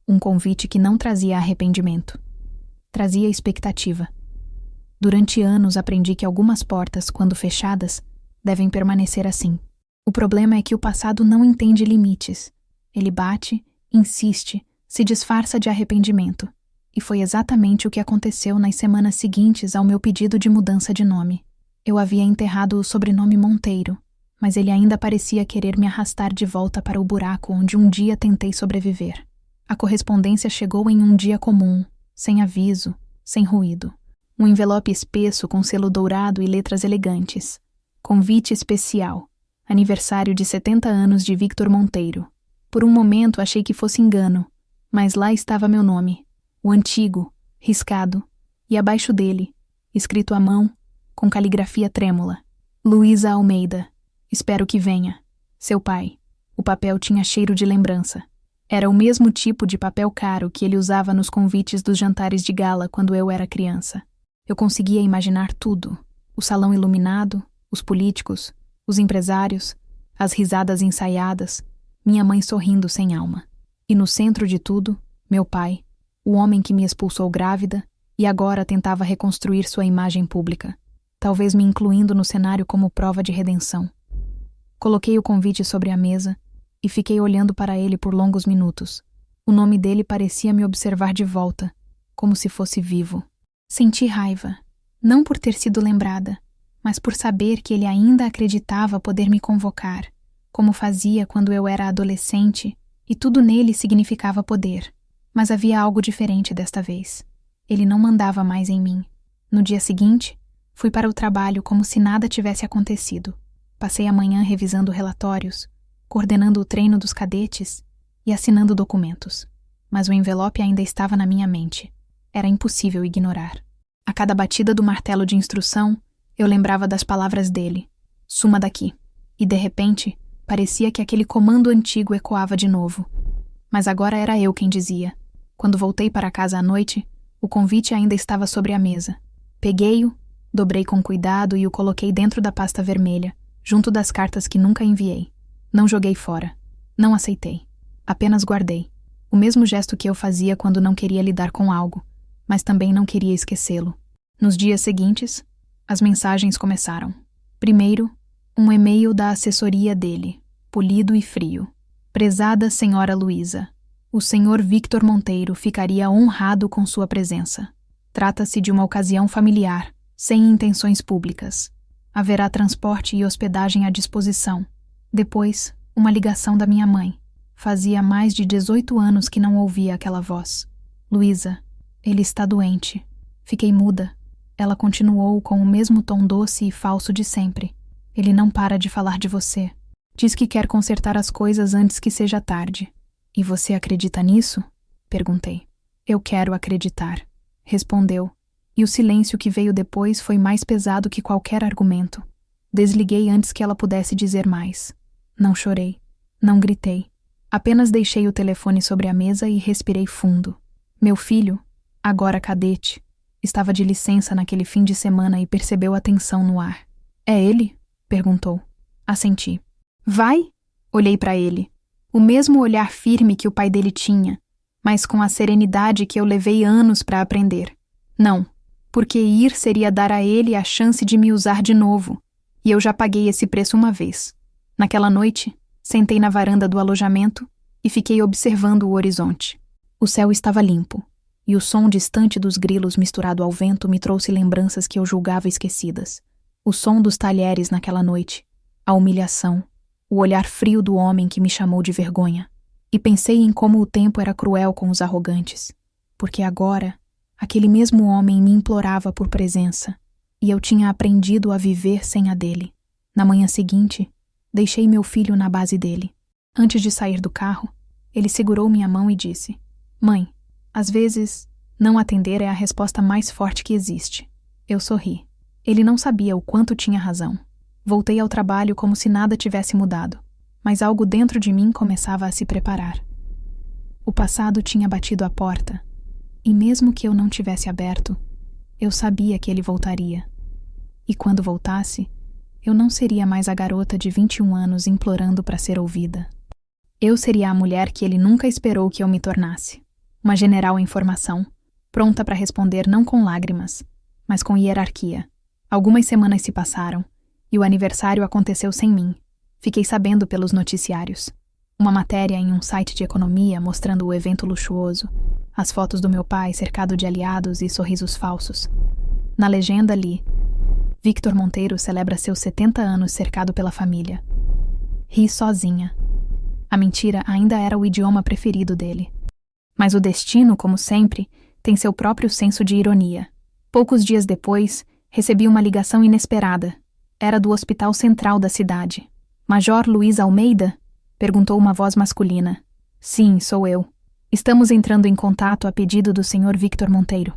[SPEAKER 1] Um convite que não trazia arrependimento. Trazia expectativa. Durante anos aprendi que algumas portas, quando fechadas, devem permanecer assim. O problema é que o passado não entende limites. Ele bate, insiste, se disfarça de arrependimento. E foi exatamente o que aconteceu nas semanas seguintes ao meu pedido de mudança de nome. Eu havia enterrado o sobrenome Monteiro, mas ele ainda parecia querer me arrastar de volta para o buraco onde um dia tentei sobreviver. A correspondência chegou em um dia comum, sem aviso, sem ruído. Um envelope espesso com selo dourado e letras elegantes. Convite especial. Aniversário de 70 anos de Victor Monteiro. Por um momento achei que fosse engano, mas lá estava meu nome, o antigo, riscado, e abaixo dele, escrito à mão, com caligrafia trêmula. Luísa Almeida. Espero que venha. Seu pai. O papel tinha cheiro de lembrança. Era o mesmo tipo de papel caro que ele usava nos convites dos jantares de gala quando eu era criança. Eu conseguia imaginar tudo. O salão iluminado, os políticos, os empresários, as risadas ensaiadas, minha mãe sorrindo sem alma. E no centro de tudo, meu pai, o homem que me expulsou grávida e agora tentava reconstruir sua imagem pública, talvez me incluindo no cenário como prova de redenção. Coloquei o convite sobre a mesa e fiquei olhando para ele por longos minutos. O nome dele parecia me observar de volta, como se fosse vivo. Senti raiva, não por ter sido lembrada, mas por saber que ele ainda acreditava poder me convocar, como fazia quando eu era adolescente, e tudo nele significava poder. Mas havia algo diferente desta vez. Ele não mandava mais em mim. No dia seguinte, fui para o trabalho como se nada tivesse acontecido. Passei a manhã revisando relatórios, coordenando o treino dos cadetes e assinando documentos. Mas o envelope ainda estava na minha mente. Era impossível ignorar. A cada batida do martelo de instrução, eu lembrava das palavras dele. Suma daqui. E, de repente, parecia que aquele comando antigo ecoava de novo. Mas agora era eu quem dizia. Quando voltei para casa à noite, o convite ainda estava sobre a mesa. Peguei-o, dobrei com cuidado e o coloquei dentro da pasta vermelha, junto das cartas que nunca enviei. Não joguei fora. Não aceitei. Apenas guardei. O mesmo gesto que eu fazia quando não queria lidar com algo, mas também não queria esquecê-lo. Nos dias seguintes, as mensagens começaram. Primeiro, um e-mail da assessoria dele, polido e frio. Prezada senhora Luísa, o senhor Victor Monteiro ficaria honrado com sua presença. Trata-se de uma ocasião familiar, sem intenções públicas. Haverá transporte e hospedagem à disposição. Depois, uma ligação da minha mãe. Fazia mais de 18 anos que não ouvia aquela voz. Luísa, ele está doente. Fiquei muda. Ela continuou com o mesmo tom doce e falso de sempre. Ele não para de falar de você. Diz que quer consertar as coisas antes que seja tarde. E você acredita nisso? Perguntei. Eu quero acreditar, respondeu. E o silêncio que veio depois foi mais pesado que qualquer argumento. Desliguei antes que ela pudesse dizer mais. Não chorei. Não gritei. Apenas deixei o telefone sobre a mesa e respirei fundo. Meu filho, agora cadete, estava de licença naquele fim de semana e percebeu a tensão no ar. É ele? Perguntou. Assenti. Vai? Olhei para ele. O mesmo olhar firme que o pai dele tinha, mas com a serenidade que eu levei anos para aprender. Não, porque ir seria dar a ele a chance de me usar de novo, e eu já paguei esse preço uma vez. Naquela noite, sentei na varanda do alojamento e fiquei observando o horizonte. O céu estava limpo, e o som distante dos grilos misturado ao vento me trouxe lembranças que eu julgava esquecidas. O som dos talheres naquela noite, a humilhação, o olhar frio do homem que me chamou de vergonha. E pensei em como o tempo era cruel com os arrogantes, porque agora aquele mesmo homem me implorava por presença, e eu tinha aprendido a viver sem a dele. Na manhã seguinte, deixei meu filho na base dele. Antes de sair do carro, ele segurou minha mão e disse: Mãe, Às vezes, não atender é a resposta mais forte que existe. Eu sorri. Ele não sabia o quanto tinha razão. Voltei ao trabalho como se nada tivesse mudado, mas algo dentro de mim começava a se preparar. O passado tinha batido à porta, e mesmo que eu não tivesse aberto, eu sabia que ele voltaria. E quando voltasse, eu não seria mais a garota de 21 anos implorando para ser ouvida. Eu seria a mulher que ele nunca esperou que eu me tornasse. Uma general em formação, pronta para responder não com lágrimas, mas com hierarquia. Algumas semanas se passaram, e o aniversário aconteceu sem mim. Fiquei sabendo pelos noticiários. Uma matéria em um site de economia mostrando o evento luxuoso, as fotos do meu pai cercado de aliados e sorrisos falsos. Na legenda li: Victor Monteiro celebra seus 70 anos cercado pela família. Ri sozinha. A mentira ainda era o idioma preferido dele. Mas o destino, como sempre, tem seu próprio senso de ironia. Poucos dias depois, recebi uma ligação inesperada. Era do Hospital Central da cidade. Major Luiz Almeida? Perguntou uma voz masculina. Sim, sou eu. Estamos entrando em contato a pedido do Sr. Victor Monteiro.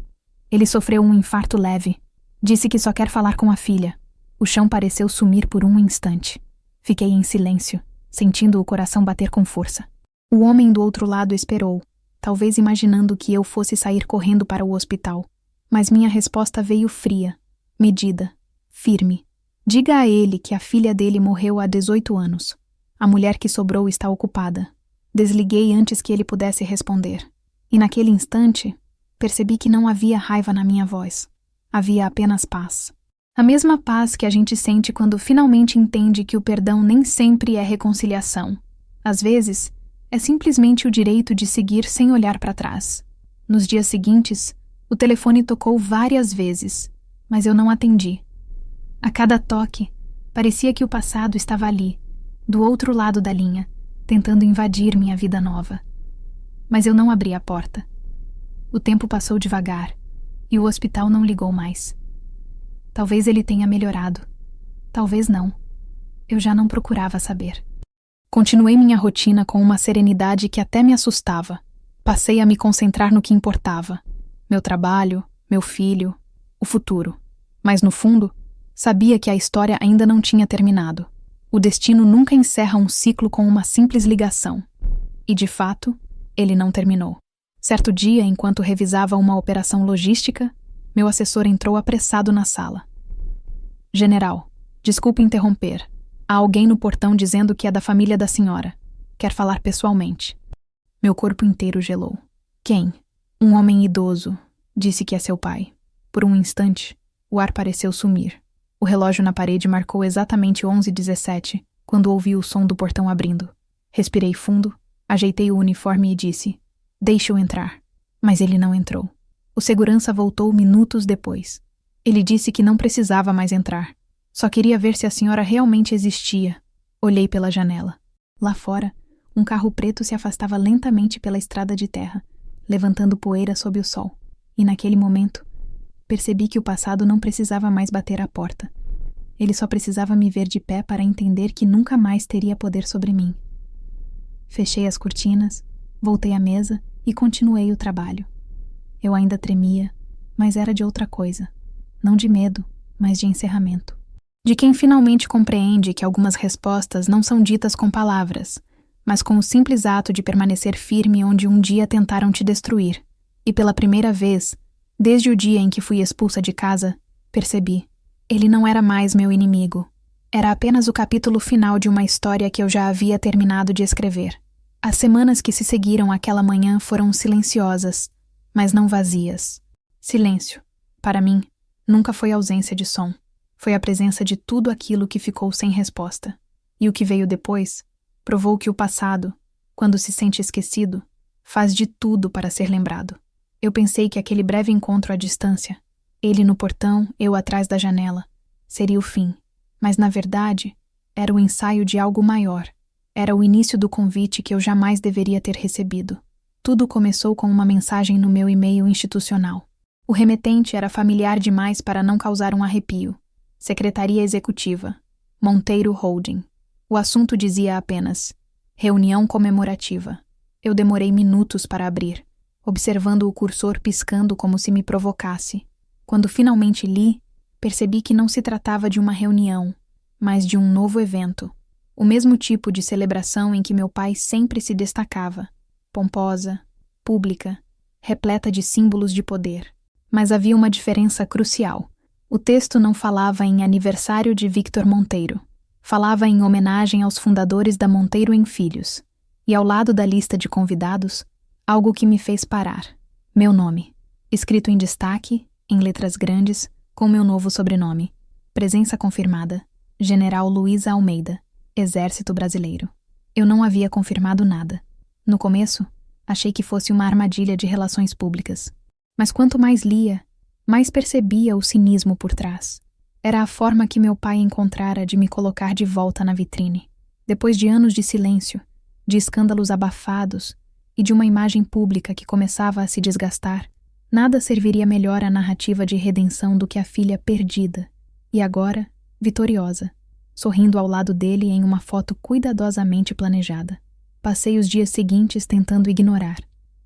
[SPEAKER 1] Ele sofreu um infarto leve. Disse que só quer falar com a filha. O chão pareceu sumir por um instante. Fiquei em silêncio, sentindo o coração bater com força. O homem do outro lado esperou, talvez imaginando que eu fosse sair correndo para o hospital. Mas minha resposta veio fria, medida, firme. Diga a ele que a filha dele morreu há 18 anos. A mulher que sobrou está ocupada. Desliguei antes que ele pudesse responder. E naquele instante, percebi que não havia raiva na minha voz. Havia apenas paz. A mesma paz que a gente sente quando finalmente entende que o perdão nem sempre é reconciliação. Às vezes, é simplesmente o direito de seguir sem olhar para trás. Nos dias seguintes, o telefone tocou várias vezes, mas eu não atendi. A cada toque, parecia que o passado estava ali, do outro lado da linha, tentando invadir minha vida nova. Mas eu não abri a porta. O tempo passou devagar, e o hospital não ligou mais. Talvez ele tenha melhorado. Talvez não. Eu já não procurava saber. Continuei minha rotina com uma serenidade que até me assustava. Passei a me concentrar no que importava. Meu trabalho, meu filho, o futuro. Mas no fundo, sabia que a história ainda não tinha terminado. O destino nunca encerra um ciclo com uma simples ligação. E de fato, ele não terminou. Certo dia, enquanto revisava uma operação logística, meu assessor entrou apressado na sala. General, desculpe interromper. Há alguém no portão dizendo que é da família da senhora. Quer falar pessoalmente. Meu corpo inteiro gelou. Quem? Um homem idoso. Disse que é seu pai. Por um instante, o ar pareceu sumir. O relógio na parede marcou exatamente 11h17, quando ouvi o som do portão abrindo. Respirei fundo, ajeitei o uniforme e disse: Deixe-o entrar. Mas ele não entrou. O segurança voltou minutos depois. Ele disse que não precisava mais entrar. Só queria ver se a senhora realmente existia. Olhei pela janela. Lá fora, um carro preto se afastava lentamente pela estrada de terra, levantando poeira sob o sol. E naquele momento, percebi que o passado não precisava mais bater à porta. Ele só precisava me ver de pé para entender que nunca mais teria poder sobre mim. Fechei as cortinas, voltei à mesa e continuei o trabalho. Eu ainda tremia, mas era de outra coisa. Não de medo, mas de encerramento. De quem finalmente compreende que algumas respostas não são ditas com palavras, mas com o simples ato de permanecer firme onde um dia tentaram te destruir. E pela primeira vez, desde o dia em que fui expulsa de casa, percebi. Ele não era mais meu inimigo. Era apenas o capítulo final de uma história que eu já havia terminado de escrever. As semanas que se seguiram àquela manhã foram silenciosas, mas não vazias. Silêncio, para mim, nunca foi ausência de som. Foi a presença de tudo aquilo que ficou sem resposta. E o que veio depois provou que o passado, quando se sente esquecido, faz de tudo para ser lembrado. Eu pensei que aquele breve encontro à distância, ele no portão, eu atrás da janela, seria o fim. Mas, na verdade, era o ensaio de algo maior. Era o início do convite que eu jamais deveria ter recebido. Tudo começou com uma mensagem no meu e-mail institucional. O remetente era familiar demais para não causar um arrepio. Secretaria Executiva, Monteiro Holding. O assunto dizia apenas: reunião comemorativa. Eu demorei minutos para abrir. observando o cursor piscando como se me provocasse. Quando finalmente li, percebi que não se tratava de uma reunião, mas de um novo evento. O mesmo tipo de celebração em que meu pai sempre se destacava, pomposa, pública, repleta de símbolos de poder. Mas havia uma diferença crucial. O texto não falava em aniversário de Victor Monteiro. Falava em homenagem aos fundadores da Monteiro em Filhos. E ao lado da lista de convidados, algo que me fez parar. Meu nome, escrito em destaque, em letras grandes, com meu novo sobrenome. Presença confirmada. General Luísa Almeida, Exército Brasileiro. Eu não havia confirmado nada. No começo, achei que fosse uma armadilha de relações públicas. Mas quanto mais lia, mais percebia o cinismo por trás. Era a forma que meu pai encontrara de me colocar de volta na vitrine. Depois de anos de silêncio, de escândalos abafados e de uma imagem pública que começava a se desgastar, nada serviria melhor à narrativa de redenção do que a filha perdida, e agora, vitoriosa, sorrindo ao lado dele em uma foto cuidadosamente planejada. Passei os dias seguintes tentando ignorar,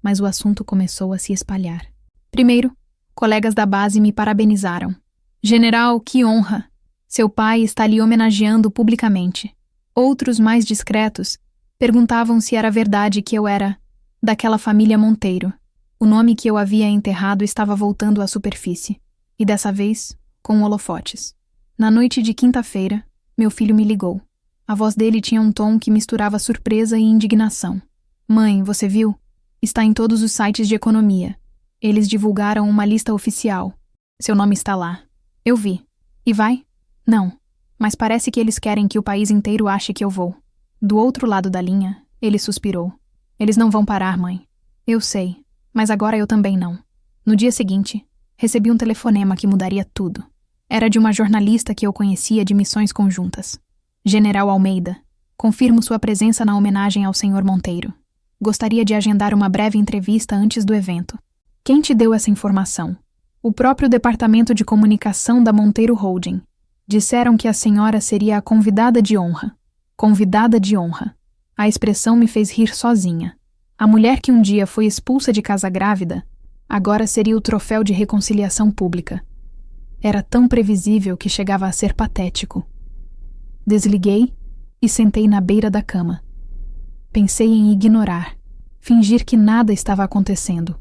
[SPEAKER 1] mas o assunto começou a se espalhar. Primeiro, colegas da base me parabenizaram. General, que honra! Seu pai está lhe homenageando publicamente. Outros, mais discretos, perguntavam se era verdade que eu era daquela família Monteiro. O nome que eu havia enterrado estava voltando à superfície, e dessa vez, com holofotes. Na noite de quinta-feira, meu filho me ligou. A voz dele tinha um tom que misturava surpresa e indignação. Mãe, você viu? Está em todos os sites de economia. Eles divulgaram uma lista oficial. Seu nome está lá. Eu vi. E vai? Não. Mas parece que eles querem que o país inteiro ache que eu vou. Do outro lado da linha, ele suspirou. Eles não vão parar, mãe. Eu sei. Mas agora eu também não. No dia seguinte, recebi um telefonema que mudaria tudo. Era de uma jornalista que eu conhecia de missões conjuntas. General Almeida, confirmo sua presença na homenagem ao Sr. Monteiro. Gostaria de agendar uma breve entrevista antes do evento. Quem te deu essa informação? O próprio Departamento de Comunicação da Monteiro Holding. Disseram que a senhora seria a convidada de honra. Convidada de honra. A expressão me fez rir sozinha. A mulher que um dia foi expulsa de casa grávida, agora seria o troféu de reconciliação pública. Era tão previsível que chegava a ser patético. Desliguei e sentei na beira da cama. Pensei em ignorar, fingir que nada estava acontecendo.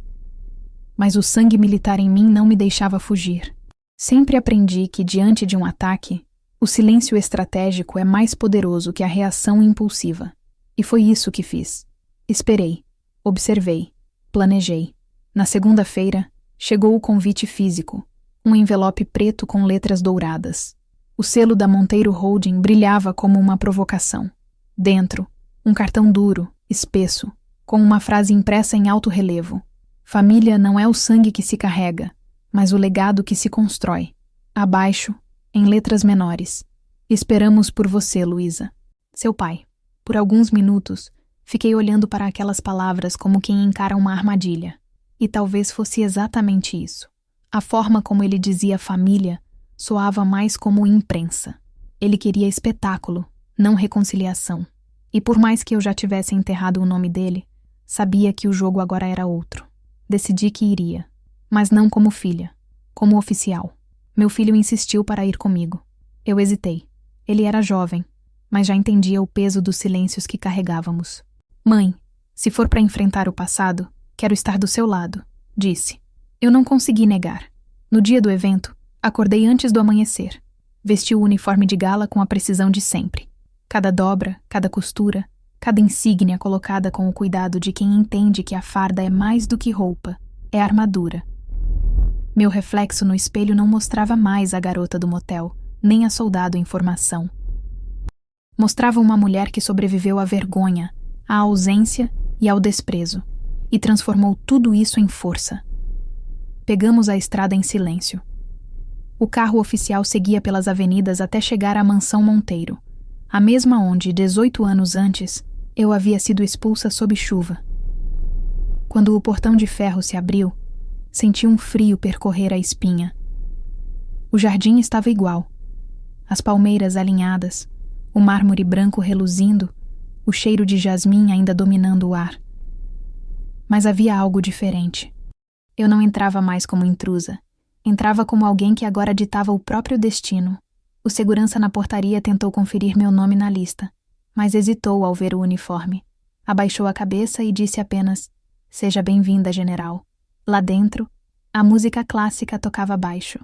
[SPEAKER 1] Mas o sangue militar em mim não me deixava fugir. Sempre aprendi que, diante de um ataque, o silêncio estratégico é mais poderoso que a reação impulsiva. E foi isso que fiz. Esperei, observei, planejei. Na segunda-feira, chegou o convite físico, um envelope preto com letras douradas. O selo da Monteiro Holding brilhava como uma provocação. Dentro, um cartão duro, espesso, com uma frase impressa em alto relevo. Família não é o sangue que se carrega, mas o legado que se constrói. Abaixo, em letras menores. Esperamos por você, Luísa. Seu pai. Por alguns minutos, fiquei olhando para aquelas palavras como quem encara uma armadilha. E talvez fosse exatamente isso. A forma como ele dizia família soava mais como imprensa. Ele queria espetáculo, não reconciliação. E por mais que eu já tivesse enterrado o nome dele, sabia que o jogo agora era outro. Decidi que iria, mas não como filha, como oficial. Meu filho insistiu para ir comigo. Eu hesitei. Ele era jovem, mas já entendia o peso dos silêncios que carregávamos. Mãe, se for para enfrentar o passado, quero estar do seu lado, disse. Eu não consegui negar. No dia do evento, acordei antes do amanhecer. Vesti o uniforme de gala com a precisão de sempre. Cada dobra, cada costura, cada insígnia colocada com o cuidado de quem entende que a farda é mais do que roupa, é armadura. Meu reflexo no espelho não mostrava mais a garota do motel, nem a soldado em formação. Mostrava uma mulher que sobreviveu à vergonha, à ausência e ao desprezo, e transformou tudo isso em força. Pegamos a estrada em silêncio. O carro oficial seguia pelas avenidas até chegar à mansão Monteiro, a mesma onde, 18 anos antes, eu havia sido expulsa sob chuva. Quando o portão de ferro se abriu, senti um frio percorrer a espinha. O jardim estava igual. As palmeiras alinhadas, o mármore branco reluzindo, o cheiro de jasmim ainda dominando o ar. Mas havia algo diferente. Eu não entrava mais como intrusa. Entrava como alguém que agora ditava o próprio destino. O segurança na portaria tentou conferir meu nome na lista, mas hesitou ao ver o uniforme. Abaixou a cabeça e disse apenas: "Seja bem-vinda, general." Lá dentro, a música clássica tocava baixo.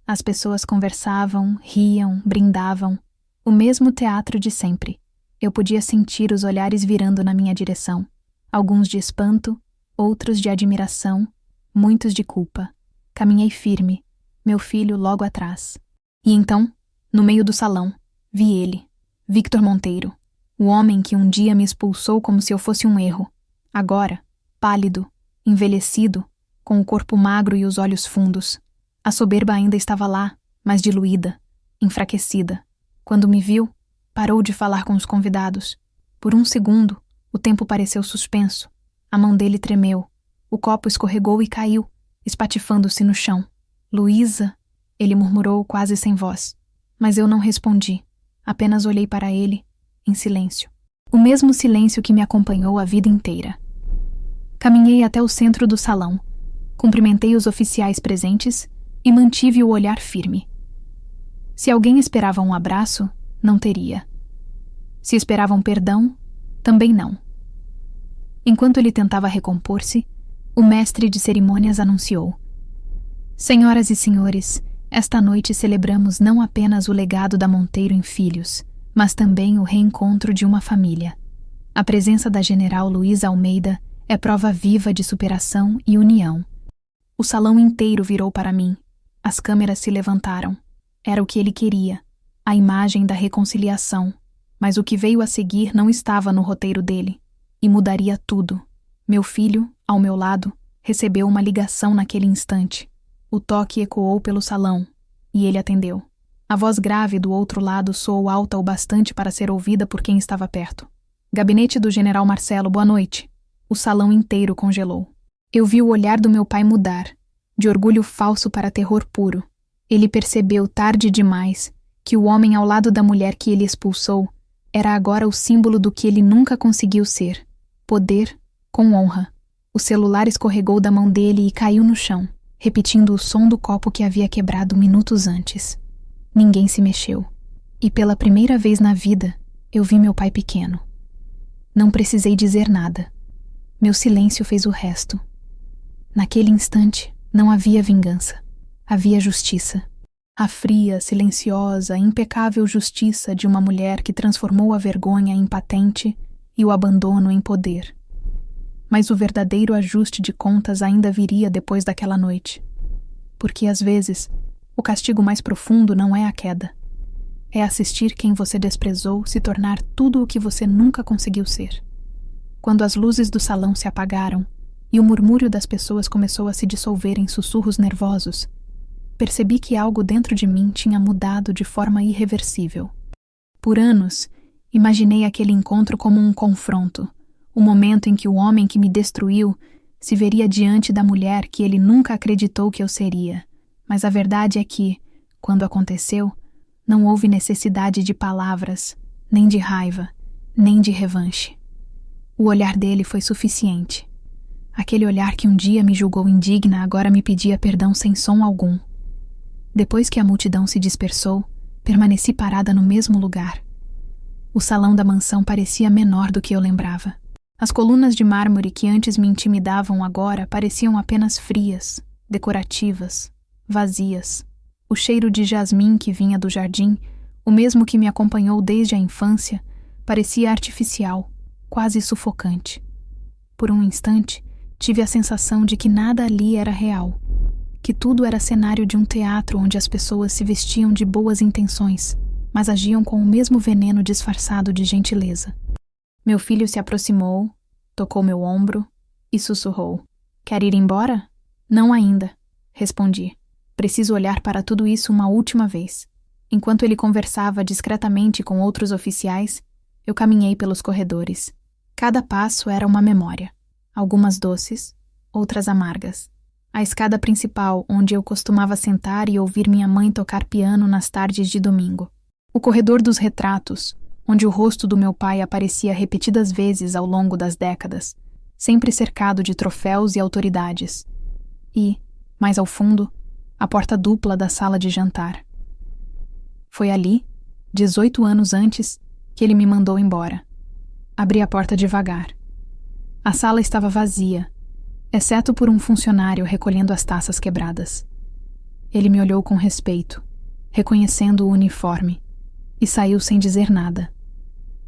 [SPEAKER 1] As pessoas conversavam, riam, brindavam. O mesmo teatro de sempre. Eu podia sentir os olhares virando na minha direção. Alguns de espanto, outros de admiração, muitos de culpa. Caminhei firme, meu filho logo atrás. E então, no meio do salão, vi ele, Victor Monteiro, o homem que um dia me expulsou como se eu fosse um erro. Agora, pálido, envelhecido, com o corpo magro e os olhos fundos. A soberba ainda estava lá, mas diluída, enfraquecida. Quando me viu, parou de falar com os convidados. Por um segundo, o tempo pareceu suspenso. A mão dele tremeu. O copo escorregou e caiu, espatifando-se no chão. "Luísa", ele murmurou quase sem voz. Mas eu não respondi. Apenas olhei para ele, em silêncio. O mesmo silêncio que me acompanhou a vida inteira. Caminhei até o centro do salão. Cumprimentei os oficiais presentes e mantive o olhar firme. Se alguém esperava um abraço, não teria. Se esperavam perdão, também não. Enquanto ele tentava recompor-se, o mestre de cerimônias anunciou: "Senhoras e senhores, esta noite celebramos não apenas o legado da Monteiro em filhos, mas também o reencontro de uma família. A presença da general Luísa Almeida é prova viva de superação e união." O salão inteiro virou para mim. As câmeras se levantaram. Era o que ele queria, a imagem da reconciliação. Mas o que veio a seguir não estava no roteiro dele. E mudaria tudo. Meu filho, ao meu lado, recebeu uma ligação naquele instante. O toque ecoou pelo salão, e ele atendeu. A voz grave do outro lado soou alta o bastante para ser ouvida por quem estava perto. "Gabinete do general Marcelo, boa noite." O salão inteiro congelou. Eu vi o olhar do meu pai mudar, de orgulho falso para terror puro. Ele percebeu tarde demais que o homem ao lado da mulher que ele expulsou era agora o símbolo do que ele nunca conseguiu ser: poder com honra. O celular escorregou da mão dele e caiu no chão, repetindo o som do copo que havia quebrado minutos antes. Ninguém se mexeu. E pela primeira vez na vida, eu vi meu pai pequeno. Não precisei dizer nada. Meu silêncio fez o resto. Naquele instante, não havia vingança. Havia justiça. A fria, silenciosa, impecável justiça de uma mulher que transformou a vergonha em patente e o abandono em poder. Mas o verdadeiro ajuste de contas ainda viria depois daquela noite. Porque, às vezes, o castigo mais profundo não é a queda. É assistir quem você desprezou se tornar tudo o que você nunca conseguiu ser. Quando as luzes do salão se apagaram e o murmúrio das pessoas começou a se dissolver em sussurros nervosos, percebi que algo dentro de mim tinha mudado de forma irreversível. Por anos, imaginei aquele encontro como um confronto, o momento em que o homem que me destruiu se veria diante da mulher que ele nunca acreditou que eu seria. Mas a verdade é que, quando aconteceu, não houve necessidade de palavras, nem de raiva, nem de revanche. O olhar dele foi suficiente. Aquele olhar que um dia me julgou indigna agora me pedia perdão sem som algum. Depois que a multidão se dispersou, permaneci parada no mesmo lugar. O salão da mansão parecia menor do que eu lembrava. As colunas de mármore que antes me intimidavam agora pareciam apenas frias, decorativas, vazias. O cheiro de jasmim que vinha do jardim, o mesmo que me acompanhou desde a infância, parecia artificial, quase sufocante. Por um instante, tive a sensação de que nada ali era real, que tudo era cenário de um teatro onde as pessoas se vestiam de boas intenções, mas agiam com o mesmo veneno disfarçado de gentileza. Meu filho se aproximou, tocou meu ombro e sussurrou: "Quer ir embora?" "Não ainda", respondi. "Preciso olhar para tudo isso uma última vez." Enquanto ele conversava discretamente com outros oficiais, eu caminhei pelos corredores. Cada passo era uma memória. Algumas doces, outras amargas. A escada principal, onde eu costumava sentar e ouvir minha mãe tocar piano nas tardes de domingo. O corredor dos retratos, onde o rosto do meu pai aparecia repetidas vezes ao longo das décadas. sempre cercado de troféus e autoridades. E, mais ao fundo, a porta dupla da sala de jantar. Foi ali, 18 anos antes, que ele me mandou embora. Abri a porta devagar. A sala estava vazia, exceto por um funcionário recolhendo as taças quebradas. Ele me olhou com respeito, reconhecendo o uniforme, e saiu sem dizer nada.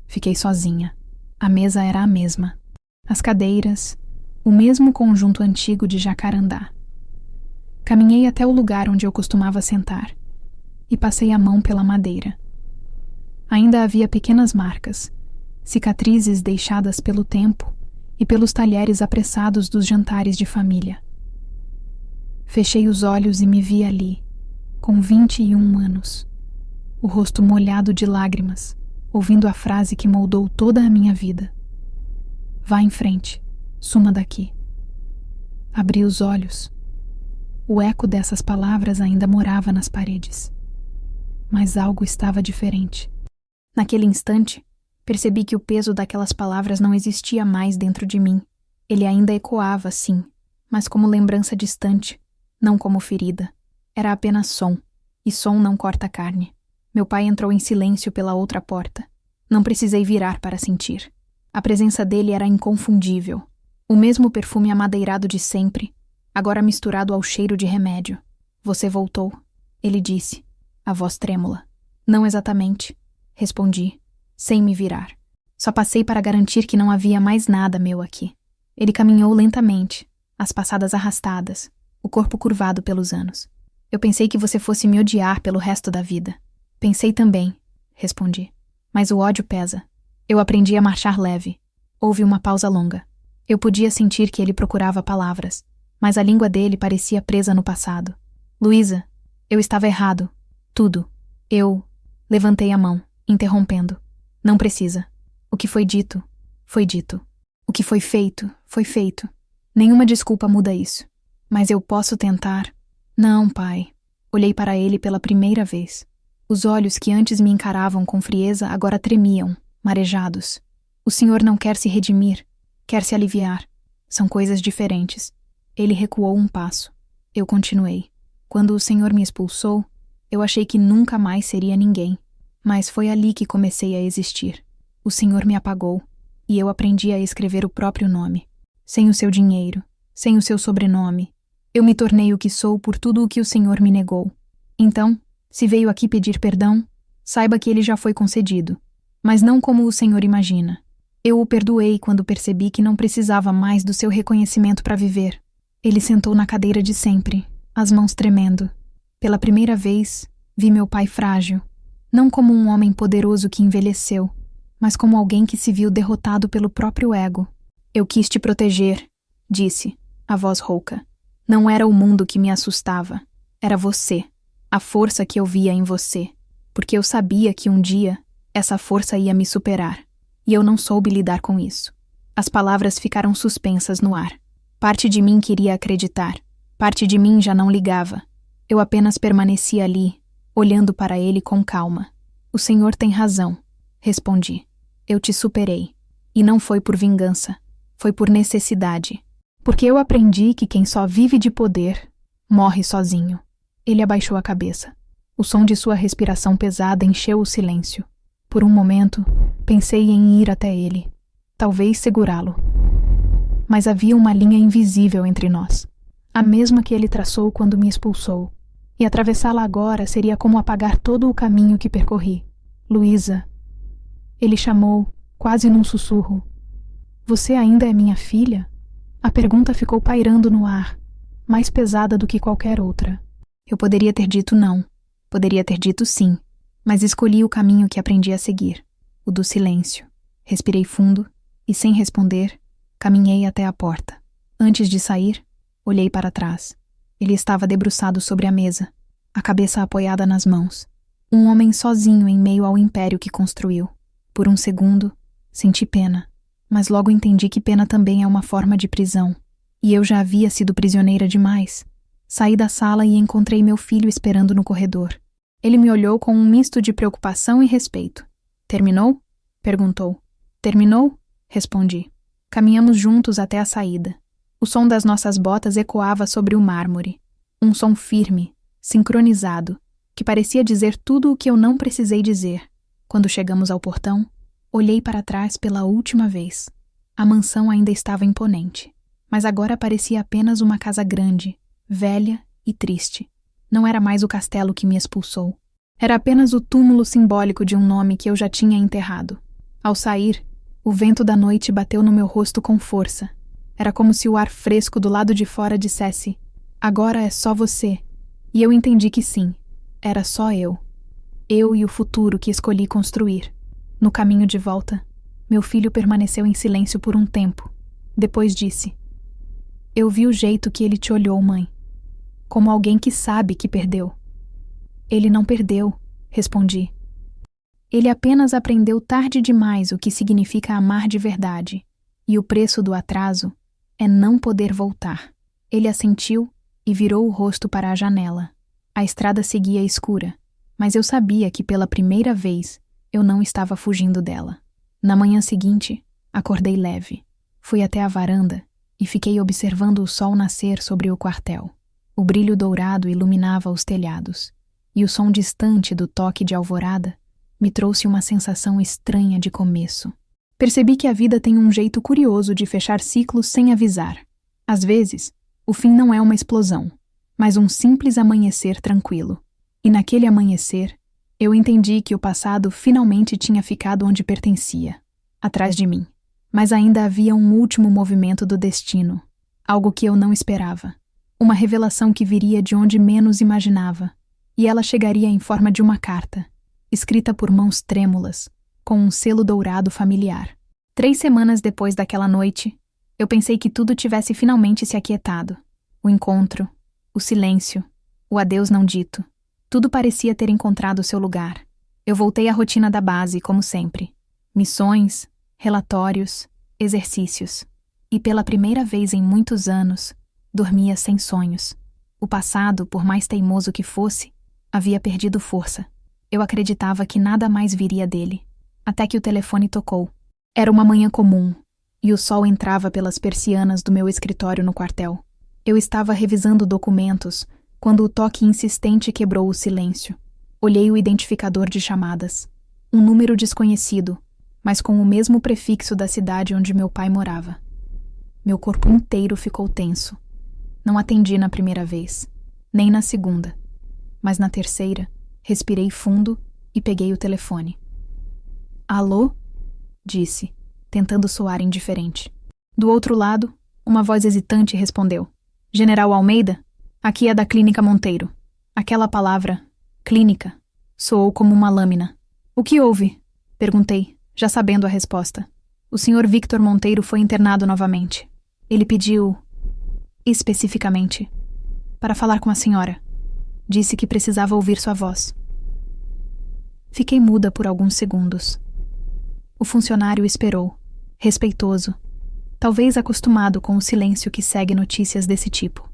[SPEAKER 1] Fiquei sozinha. A mesa era a mesma. As cadeiras, o mesmo conjunto antigo de jacarandá. Caminhei até o lugar onde eu costumava sentar e passei a mão pela madeira. Ainda havia pequenas marcas, cicatrizes deixadas pelo tempo e pelos talheres apressados dos jantares de família. Fechei os olhos e me vi ali, com 21 anos, o rosto molhado de lágrimas, ouvindo a frase que moldou toda a minha vida. Vá em frente, suma daqui. Abri os olhos. O eco dessas palavras ainda morava nas paredes. Mas algo estava diferente. Naquele instante, percebi que o peso daquelas palavras não existia mais dentro de mim. Ele ainda ecoava, sim, mas como lembrança distante, não como ferida. Era apenas som, e som não corta carne. Meu pai entrou em silêncio pela outra porta. Não precisei virar para sentir. A presença dele era inconfundível. O mesmo perfume amadeirado de sempre, agora misturado ao cheiro de remédio. Você voltou, ele disse, a voz trêmula. Não exatamente, respondi, sem me virar. Só passei para garantir que não havia mais nada meu aqui. Ele caminhou lentamente, as passadas arrastadas, o corpo curvado pelos anos. Eu pensei que você fosse me odiar pelo resto da vida. Pensei também, respondi. Mas o ódio pesa. Eu aprendi a marchar leve. Houve uma pausa longa. Eu podia sentir que ele procurava palavras, mas a língua dele parecia presa no passado. Luísa, eu estava errado. Tudo. Eu... Levantei a mão, interrompendo. Não precisa. O que foi dito, foi dito. O que foi feito, foi feito. Nenhuma desculpa muda isso. Mas eu posso tentar. Não, pai. Olhei para ele pela primeira vez. Os olhos que antes me encaravam com frieza agora tremiam, marejados. O senhor não quer se redimir, quer se aliviar. São coisas diferentes. Ele recuou um passo. Eu continuei. Quando o senhor me expulsou, eu achei que nunca mais seria ninguém. Mas foi ali que comecei a existir. O senhor me apagou, e eu aprendi a escrever o próprio nome. Sem o seu dinheiro, sem o seu sobrenome. Eu me tornei o que sou por tudo o que o senhor me negou. Então, se veio aqui pedir perdão, saiba que ele já foi concedido. Mas não como o senhor imagina. Eu o perdoei quando percebi que não precisava mais do seu reconhecimento para viver. Ele sentou na cadeira de sempre, as mãos tremendo. Pela primeira vez, vi meu pai frágil. Não como um homem poderoso que envelheceu, mas como alguém que se viu derrotado pelo próprio ego. Eu quis te proteger, disse, a voz rouca. Não era o mundo que me assustava. Era você, a força que eu via em você. Porque eu sabia que um dia, essa força ia me superar. E eu não soube lidar com isso. As palavras ficaram suspensas no ar. Parte de mim queria acreditar. Parte de mim já não ligava. Eu apenas permanecia ali, olhando para ele com calma. O senhor tem razão, respondi. Eu te superei. E não foi por vingança. Foi por necessidade. Porque eu aprendi que quem só vive de poder, morre sozinho. Ele abaixou a cabeça. O som de sua respiração pesada encheu o silêncio. Por um momento, pensei em ir até ele. Talvez segurá-lo. Mas havia uma linha invisível entre nós. A mesma que ele traçou quando me expulsou. E atravessá-la agora seria como apagar todo o caminho que percorri. Luísa. Ele chamou, quase num sussurro. Você ainda é minha filha? A pergunta ficou pairando no ar, mais pesada do que qualquer outra. Eu poderia ter dito não. Poderia ter dito sim. Mas escolhi o caminho que aprendi a seguir. O do silêncio. Respirei fundo e, sem responder, caminhei até a porta. Antes de sair, olhei para trás. Ele estava debruçado sobre a mesa, a cabeça apoiada nas mãos. Um homem sozinho em meio ao império que construiu. Por um segundo, senti pena, mas logo entendi que pena também é uma forma de prisão. E eu já havia sido prisioneira demais. Saí da sala e encontrei meu filho esperando no corredor. Ele me olhou com um misto de preocupação e respeito. Terminou? Perguntou. Terminou? Respondi. Caminhamos juntos até a saída. O som das nossas botas ecoava sobre o mármore. Um som firme, sincronizado, que parecia dizer tudo o que eu não precisei dizer. Quando chegamos ao portão, olhei para trás pela última vez. A mansão ainda estava imponente, mas agora parecia apenas uma casa grande, velha e triste. Não era mais o castelo que me expulsou. Era apenas o túmulo simbólico de um nome que eu já tinha enterrado. Ao sair, o vento da noite bateu no meu rosto com força. Era como se o ar fresco do lado de fora dissesse: agora é só você. E eu entendi que sim, era só eu. Eu e o futuro que escolhi construir. No caminho de volta, meu filho permaneceu em silêncio por um tempo. Depois disse: eu vi o jeito que ele te olhou, mãe. Como alguém que sabe que perdeu. Ele não perdeu, respondi. Ele apenas aprendeu tarde demais o que significa amar de verdade. E o preço do atraso é não poder voltar. Ele assentiu e virou o rosto para a janela. A estrada seguia escura, mas eu sabia que pela primeira vez eu não estava fugindo dela. Na manhã seguinte, acordei leve. Fui até a varanda e fiquei observando o sol nascer sobre o quartel. O brilho dourado iluminava os telhados, e o som distante do toque de alvorada me trouxe uma sensação estranha de começo. Percebi que a vida tem um jeito curioso de fechar ciclos sem avisar. Às vezes, o fim não é uma explosão, mas um simples amanhecer tranquilo. E naquele amanhecer, eu entendi que o passado finalmente tinha ficado onde pertencia, atrás de mim. Mas ainda havia um último movimento do destino, algo que eu não esperava. Uma revelação que viria de onde menos imaginava, e ela chegaria em forma de uma carta, escrita por mãos trêmulas, com um selo dourado familiar. 3 semanas depois daquela noite, eu pensei que tudo tivesse finalmente se aquietado. O encontro, o silêncio, o adeus não dito. Tudo parecia ter encontrado seu lugar. Eu voltei à rotina da base, como sempre. Missões, relatórios, exercícios. E pela primeira vez em muitos anos, dormia sem sonhos. O passado, por mais teimoso que fosse, havia perdido força. Eu acreditava que nada mais viria dele. Até que o telefone tocou. Era uma manhã comum, e o sol entrava pelas persianas do meu escritório no quartel. Eu estava revisando documentos quando o toque insistente quebrou o silêncio. Olhei o identificador de chamadas. Um número desconhecido, mas com o mesmo prefixo da cidade onde meu pai morava. Meu corpo inteiro ficou tenso. Não atendi na primeira vez, nem na segunda. Mas na terceira, respirei fundo e peguei o telefone. Alô? Disse, tentando soar indiferente. Do outro lado, uma voz hesitante respondeu. General Almeida? Aqui é da Clínica Monteiro. Aquela palavra, clínica, soou como uma lâmina. O que houve? Perguntei, já sabendo a resposta. O Sr. Victor Monteiro foi internado novamente. Ele pediu, especificamente, para falar com a senhora. Disse que precisava ouvir sua voz. Fiquei muda por alguns segundos. O funcionário esperou, respeitoso, talvez acostumado com o silêncio que segue notícias desse tipo.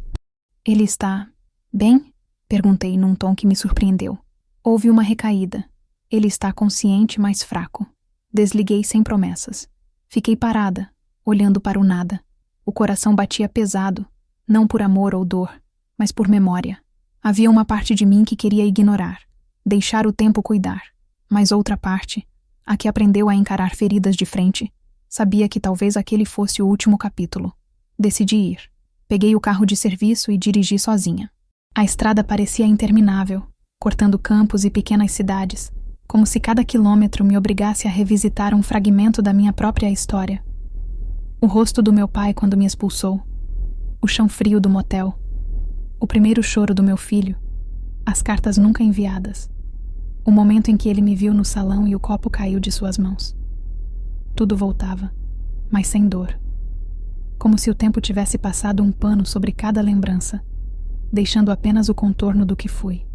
[SPEAKER 1] Ele está bem? Perguntei num tom que me surpreendeu. Houve uma recaída. Ele está consciente, mas fraco. Desliguei sem promessas. Fiquei parada, olhando para o nada. O coração batia pesado, não por amor ou dor, mas por memória. Havia uma parte de mim que queria ignorar, deixar o tempo cuidar. Mas outra parte, a que aprendeu a encarar feridas de frente, sabia que talvez aquele fosse o último capítulo. Decidi ir. Peguei o carro de serviço e dirigi sozinha. A estrada parecia interminável, cortando campos e pequenas cidades, como se cada quilômetro me obrigasse a revisitar um fragmento da minha própria história. O rosto do meu pai quando me expulsou, o chão frio do motel, o primeiro choro do meu filho, as cartas nunca enviadas, o momento em que ele me viu no salão e o copo caiu de suas mãos. Tudo voltava, mas sem dor. Como se o tempo tivesse passado um pano sobre cada lembrança, deixando apenas o contorno do que fui.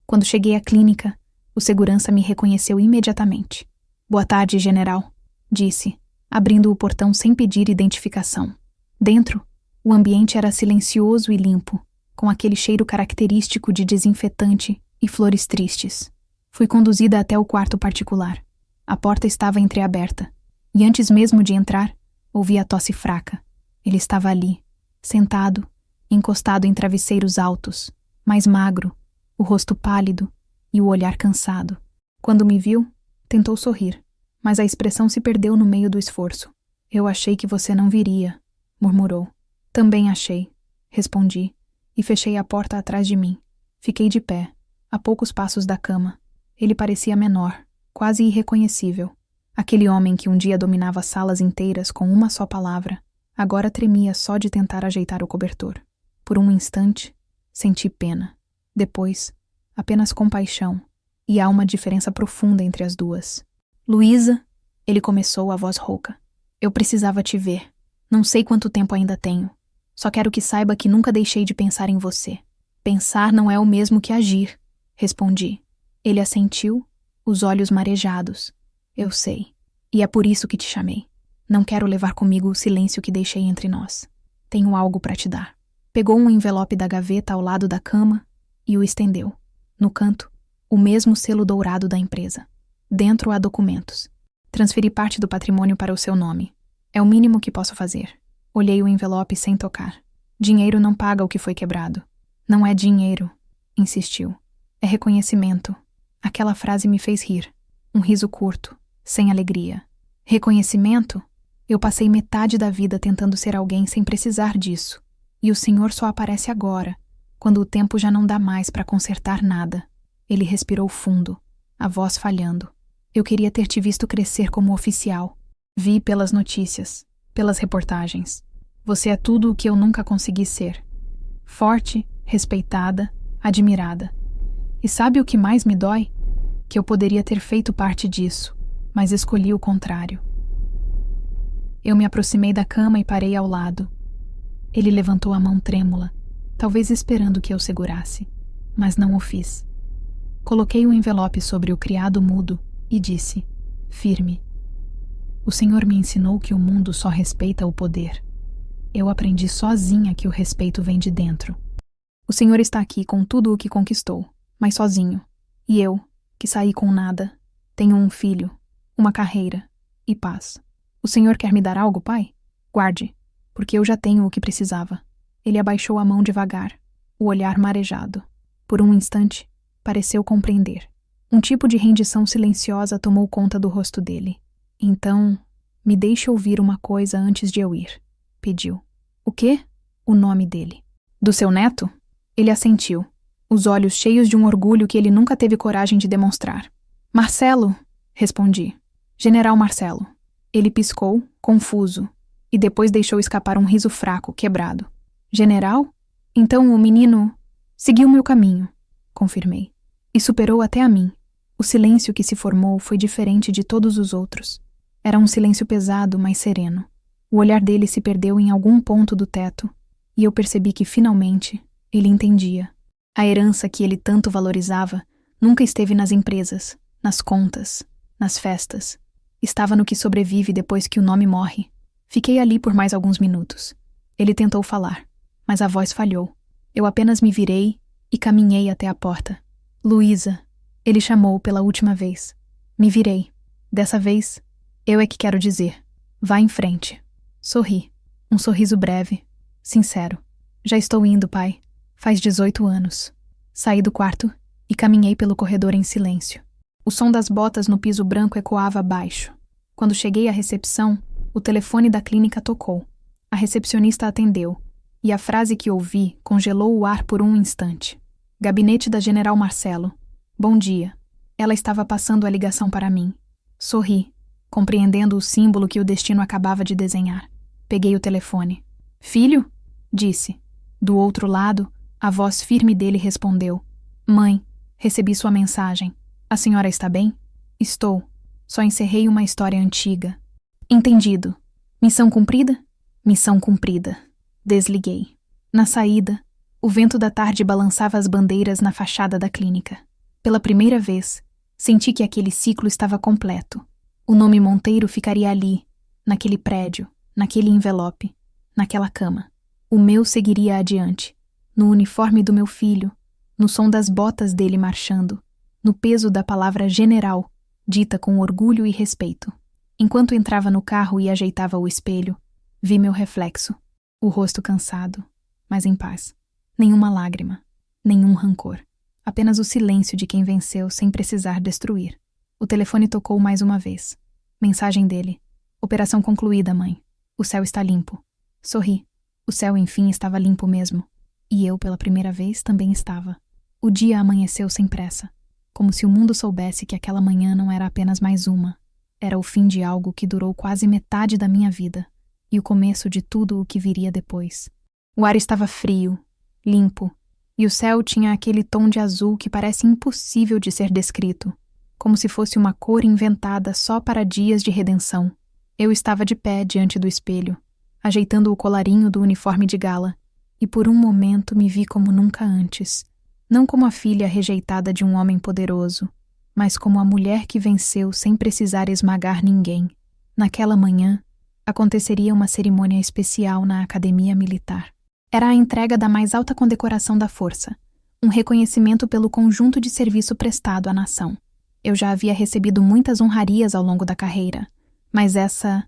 [SPEAKER 1] Quando cheguei à clínica, o segurança me reconheceu imediatamente. Boa tarde, general, disse, abrindo o portão sem pedir identificação. Dentro, o ambiente era silencioso e limpo, com aquele cheiro característico de desinfetante e flores tristes. Fui conduzida até o quarto particular. A porta estava entreaberta, e antes mesmo de entrar, Ouvi a tosse fraca. Ele estava ali, sentado, encostado em travesseiros altos, mais magro, o rosto pálido e o olhar cansado. Quando me viu, tentou sorrir, mas a expressão se perdeu no meio do esforço. Eu achei que você não viria, murmurou. Também achei, respondi, e fechei a porta atrás de mim. Fiquei de pé, a poucos passos da cama. Ele parecia menor, quase irreconhecível. Aquele homem que um dia dominava salas inteiras com uma só palavra, agora tremia só de tentar ajeitar o cobertor. Por um instante, senti pena. Depois, apenas compaixão. E há uma diferença profunda entre as duas. Luísa, ele começou, a voz rouca. Eu precisava te ver. Não sei quanto tempo ainda tenho. Só quero que saiba que nunca deixei de pensar em você. Pensar não é o mesmo que agir, respondi. Ele assentiu, os olhos marejados. Eu sei. E é por isso que te chamei. Não quero levar comigo o silêncio que deixei entre nós. Tenho algo para te dar. Pegou um envelope da gaveta ao lado da cama e o estendeu. No canto, o mesmo selo dourado da empresa. Dentro há documentos. Transferi parte do patrimônio para o seu nome. É o mínimo que posso fazer. Olhei o envelope sem tocar. Dinheiro não paga o que foi quebrado. Não é dinheiro, insistiu. É reconhecimento. Aquela frase me fez rir. Um riso curto, sem alegria. Reconhecimento? Eu passei metade da vida tentando ser alguém sem precisar disso. E o senhor só aparece agora, quando o tempo já não dá mais para consertar nada. Ele respirou fundo, a voz falhando. Eu queria ter te visto crescer como oficial. Vi pelas notícias, pelas reportagens. Você é tudo o que eu nunca consegui ser. Forte, respeitada, admirada. E sabe o que mais me dói? Que eu poderia ter feito parte disso, mas escolhi o contrário. Eu me aproximei da cama e parei ao lado. Ele levantou a mão trêmula, talvez esperando que eu segurasse, mas não o fiz. Coloquei o envelope sobre o criado mudo e disse, firme: O senhor me ensinou que o mundo só respeita o poder. Eu aprendi sozinha que o respeito vem de dentro. O senhor está aqui com tudo o que conquistou, mas sozinho. E eu, que saí com nada, tenho um filho, uma carreira e paz. O senhor quer me dar algo, pai? Guarde, porque eu já tenho o que precisava. Ele abaixou a mão devagar, o olhar marejado. Por um instante, pareceu compreender. Um tipo de rendição silenciosa tomou conta do rosto dele. Então, me deixe ouvir uma coisa antes de eu ir, pediu. O quê? O nome dele. Do seu neto? Ele assentiu, os olhos cheios de um orgulho que ele nunca teve coragem de demonstrar. Marcelo, respondi. General Marcelo. Ele piscou, confuso, e depois deixou escapar um riso fraco, quebrado. General? Então o menino seguiu meu caminho, confirmei. E superou até a mim. O silêncio que se formou foi diferente de todos os outros. Era um silêncio pesado, mas sereno. O olhar dele se perdeu em algum ponto do teto, e eu percebi que, finalmente, ele entendia. A herança que ele tanto valorizava nunca esteve nas empresas, nas contas, nas festas. Estava no que sobrevive depois que o nome morre. Fiquei ali por mais alguns minutos. Ele tentou falar, mas a voz falhou. Eu apenas me virei e caminhei até a porta. Luísa, ele chamou pela última vez. Me virei. Dessa vez, eu é que quero dizer. Vá em frente. Sorri. Um sorriso breve, sincero. Já estou indo, pai. Faz 18 anos. Saí do quarto e caminhei pelo corredor em silêncio. O som das botas no piso branco ecoava baixo. Quando cheguei à recepção, o telefone da clínica tocou. A recepcionista atendeu, e a frase que ouvi congelou o ar por um instante. Gabinete da General Marcelo. Bom dia. Ela estava passando a ligação para mim. Sorri, compreendendo o símbolo que o destino acabava de desenhar. Peguei o telefone. Filho? Disse. Do outro lado, a voz firme dele respondeu. Mãe, recebi sua mensagem. A senhora está bem? Estou. Só encerrei uma história antiga. Entendido. Missão cumprida? Missão cumprida. Desliguei. Na saída, o vento da tarde balançava as bandeiras na fachada da clínica. Pela primeira vez, senti que aquele ciclo estava completo. O nome Monteiro ficaria ali, naquele prédio, naquele envelope, naquela cama. O meu seguiria adiante, no uniforme do meu filho, no som das botas dele marchando, no peso da palavra general, dita com orgulho e respeito. Enquanto entrava no carro e ajeitava o espelho, vi meu reflexo, o rosto cansado, mas em paz. Nenhuma lágrima, nenhum rancor. Apenas o silêncio de quem venceu sem precisar destruir. O telefone tocou mais uma vez. Mensagem dele. Operação concluída, mãe. O céu está limpo. Sorri. O céu, enfim, estava limpo mesmo. E eu, pela primeira vez, também estava. O dia amanheceu sem pressa. Como se o mundo soubesse que aquela manhã não era apenas mais uma. Era o fim de algo que durou quase metade da minha vida. E o começo de tudo o que viria depois. O ar estava frio, limpo, e o céu tinha aquele tom de azul que parece impossível de ser descrito, como se fosse uma cor inventada só para dias de redenção. Eu estava de pé diante do espelho, ajeitando o colarinho do uniforme de gala, e por um momento me vi como nunca antes, não como a filha rejeitada de um homem poderoso, mas como a mulher que venceu sem precisar esmagar ninguém. Naquela manhã, aconteceria uma cerimônia especial na Academia Militar. Era a entrega da mais alta condecoração da Força, um reconhecimento pelo conjunto de serviço prestado à nação. Eu já havia recebido muitas honrarias ao longo da carreira, mas essa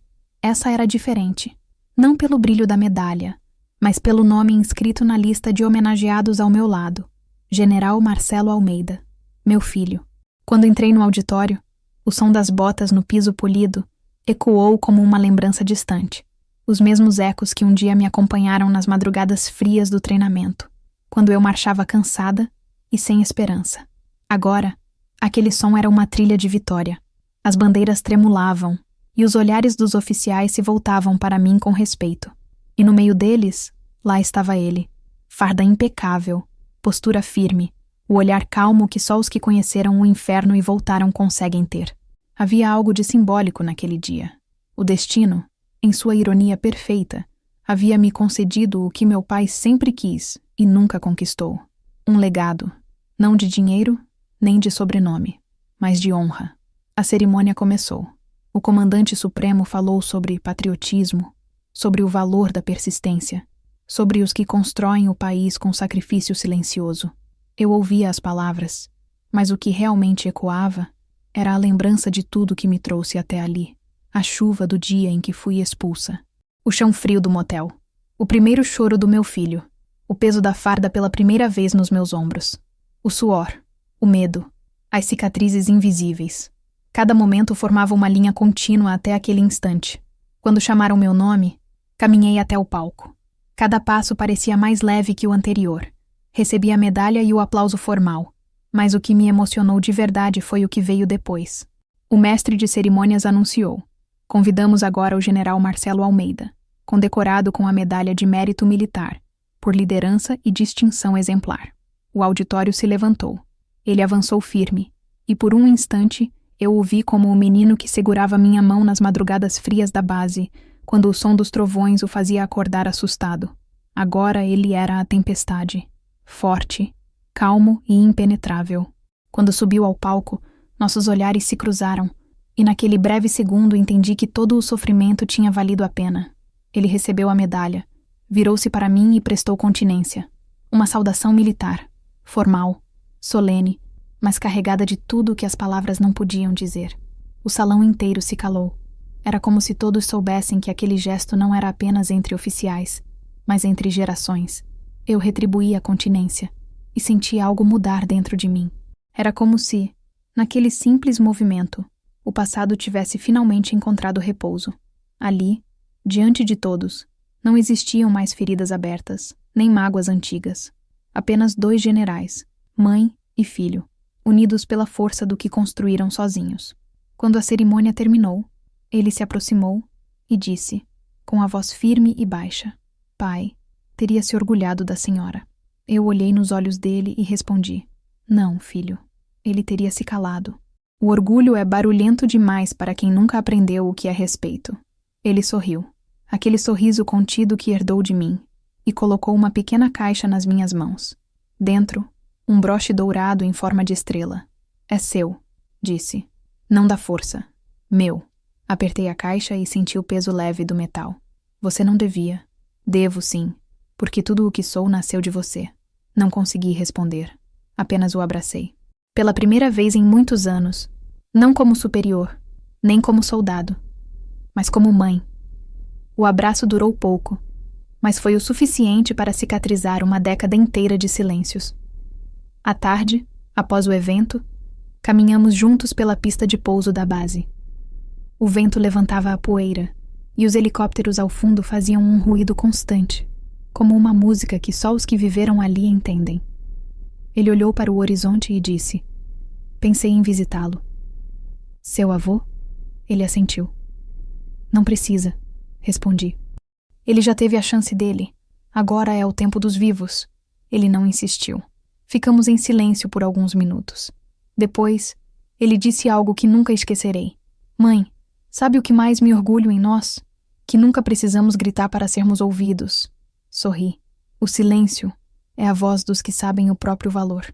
[SPEAKER 1] era diferente. Não pelo brilho da medalha, mas pelo nome inscrito na lista de homenageados ao meu lado, General Marcelo Almeida, meu filho. Quando entrei no auditório, o som das botas no piso polido ecoou como uma lembrança distante. Os mesmos ecos que um dia me acompanharam nas madrugadas frias do treinamento, quando eu marchava cansada e sem esperança. Agora, aquele som era uma trilha de vitória. As bandeiras tremulavam e os olhares dos oficiais se voltavam para mim com respeito. E no meio deles, lá estava ele, farda impecável, postura firme, o olhar calmo que só os que conheceram o inferno e voltaram conseguem ter. Havia algo de simbólico naquele dia. O destino, em sua ironia perfeita, havia me concedido o que meu pai sempre quis e nunca conquistou. Um legado, não de dinheiro, nem de sobrenome, mas de honra. A cerimônia começou. O comandante supremo falou sobre patriotismo, sobre o valor da persistência, sobre os que constroem o país com sacrifício silencioso. Eu ouvia as palavras, mas o que realmente ecoava era a lembrança de tudo que me trouxe até ali. A chuva do dia em que fui expulsa. O chão frio do motel. O primeiro choro do meu filho. O peso da farda pela primeira vez nos meus ombros. O suor. O medo. As cicatrizes invisíveis. Cada momento formava uma linha contínua até aquele instante. Quando chamaram meu nome, caminhei até o palco. Cada passo parecia mais leve que o anterior. Recebi a medalha e o aplauso formal. Mas o que me emocionou de verdade foi o que veio depois. O mestre de cerimônias anunciou: convidamos agora o General Marcelo Almeida, condecorado com a Medalha de Mérito Militar, por liderança e distinção exemplar. O auditório se levantou. Ele avançou firme, e por um instante eu o vi como o menino que segurava minha mão nas madrugadas frias da base, quando o som dos trovões o fazia acordar assustado. Agora ele era a tempestade, forte, calmo e impenetrável. Quando subiu ao palco, nossos olhares se cruzaram, e naquele breve segundo entendi que todo o sofrimento tinha valido a pena. Ele recebeu a medalha, virou-se para mim e prestou continência. Uma saudação militar, formal, solene, mas carregada de tudo o que as palavras não podiam dizer. O salão inteiro se calou. Era como se todos soubessem que aquele gesto não era apenas entre oficiais, mas entre gerações. Eu retribuí a continência e senti algo mudar dentro de mim. Era como se, naquele simples movimento, o passado tivesse finalmente encontrado repouso. Ali, diante de todos, não existiam mais feridas abertas, nem mágoas antigas. Apenas 2 generais, mãe e filho, unidos pela força do que construíram sozinhos. Quando a cerimônia terminou, ele se aproximou e disse, com a voz firme e baixa: Pai, teria se orgulhado da senhora. Eu olhei nos olhos dele e respondi: Não, filho. Ele teria se calado. O orgulho é barulhento demais para quem nunca aprendeu o que é respeito. Ele sorriu, aquele sorriso contido que herdou de mim, e colocou uma pequena caixa nas minhas mãos. Dentro, um broche dourado em forma de estrela. É seu, disse. Não da força. Meu. Apertei a caixa e senti o peso leve do metal. Você não devia. Devo, sim, porque tudo o que sou nasceu de você. Não consegui responder. Apenas o abracei. Pela primeira vez em muitos anos, não como superior, nem como soldado, mas como mãe. O abraço durou pouco, mas foi o suficiente para cicatrizar uma década inteira de silêncios. À tarde, após o evento, caminhamos juntos pela pista de pouso da base. O vento levantava a poeira, e os helicópteros ao fundo faziam um ruído constante, como uma música que só os que viveram ali entendem. Ele olhou para o horizonte e disse: "Pensei em visitá-lo." "Seu avô?" Ele assentiu. "Não precisa", respondi. "Ele já teve a chance dele. Agora é o tempo dos vivos." Ele não insistiu. Ficamos em silêncio por alguns minutos. Depois, ele disse algo que nunca esquecerei. "Mãe, sabe o que mais me orgulho em nós? Que nunca precisamos gritar para sermos ouvidos." Sorri. O silêncio é a voz dos que sabem o próprio valor.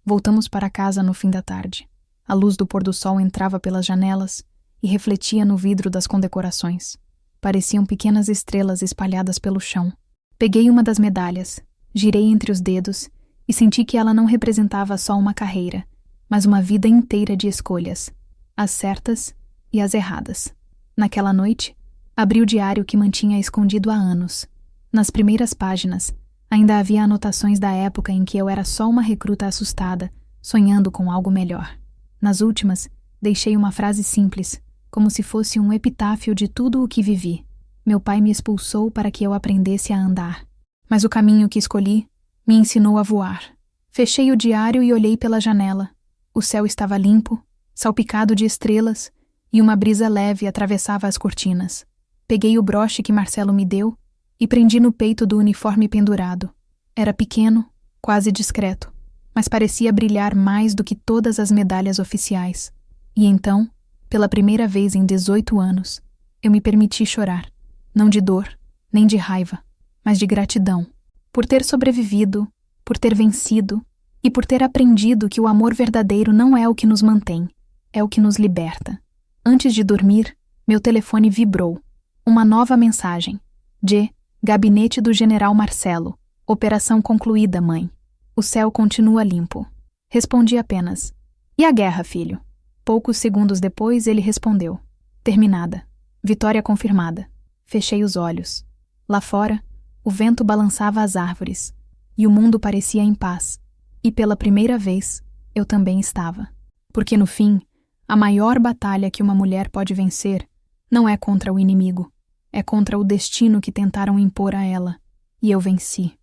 [SPEAKER 1] Voltamos para casa no fim da tarde. A luz do pôr do sol entrava pelas janelas e refletia no vidro das condecorações. Pareciam pequenas estrelas espalhadas pelo chão. Peguei uma das medalhas, girei entre os dedos e senti que ela não representava só uma carreira, mas uma vida inteira de escolhas, as certas e as erradas. Naquela noite, abri o diário que mantinha escondido há anos. Nas primeiras páginas, ainda havia anotações da época em que eu era só uma recruta assustada, sonhando com algo melhor. Nas últimas, deixei uma frase simples, como se fosse um epitáfio de tudo o que vivi. Meu pai me expulsou para que eu aprendesse a andar, mas o caminho que escolhi me ensinou a voar. Fechei o diário e olhei pela janela. O céu estava limpo, salpicado de estrelas, e uma brisa leve atravessava as cortinas. Peguei o broche que Marcelo me deu e prendi no peito do uniforme pendurado. Era pequeno, quase discreto, mas parecia brilhar mais do que todas as medalhas oficiais. E então, pela primeira vez em 18 anos, eu me permiti chorar, não de dor, nem de raiva, mas de gratidão, por ter sobrevivido, por ter vencido e por ter aprendido que o amor verdadeiro não é o que nos mantém, é o que nos liberta. Antes de dormir, meu telefone vibrou. Uma nova mensagem. De Gabinete do General Marcelo. Operação concluída, mãe. O céu continua limpo. Respondi apenas: "E a guerra, filho?" Poucos segundos depois, ele respondeu: "Terminada. Vitória confirmada." Fechei os olhos. Lá fora, o vento balançava as árvores, e o mundo parecia em paz. E pela primeira vez, eu também estava. Porque no fim, a maior batalha que uma mulher pode vencer não é contra o inimigo, é contra o destino que tentaram impor a ela. E eu venci.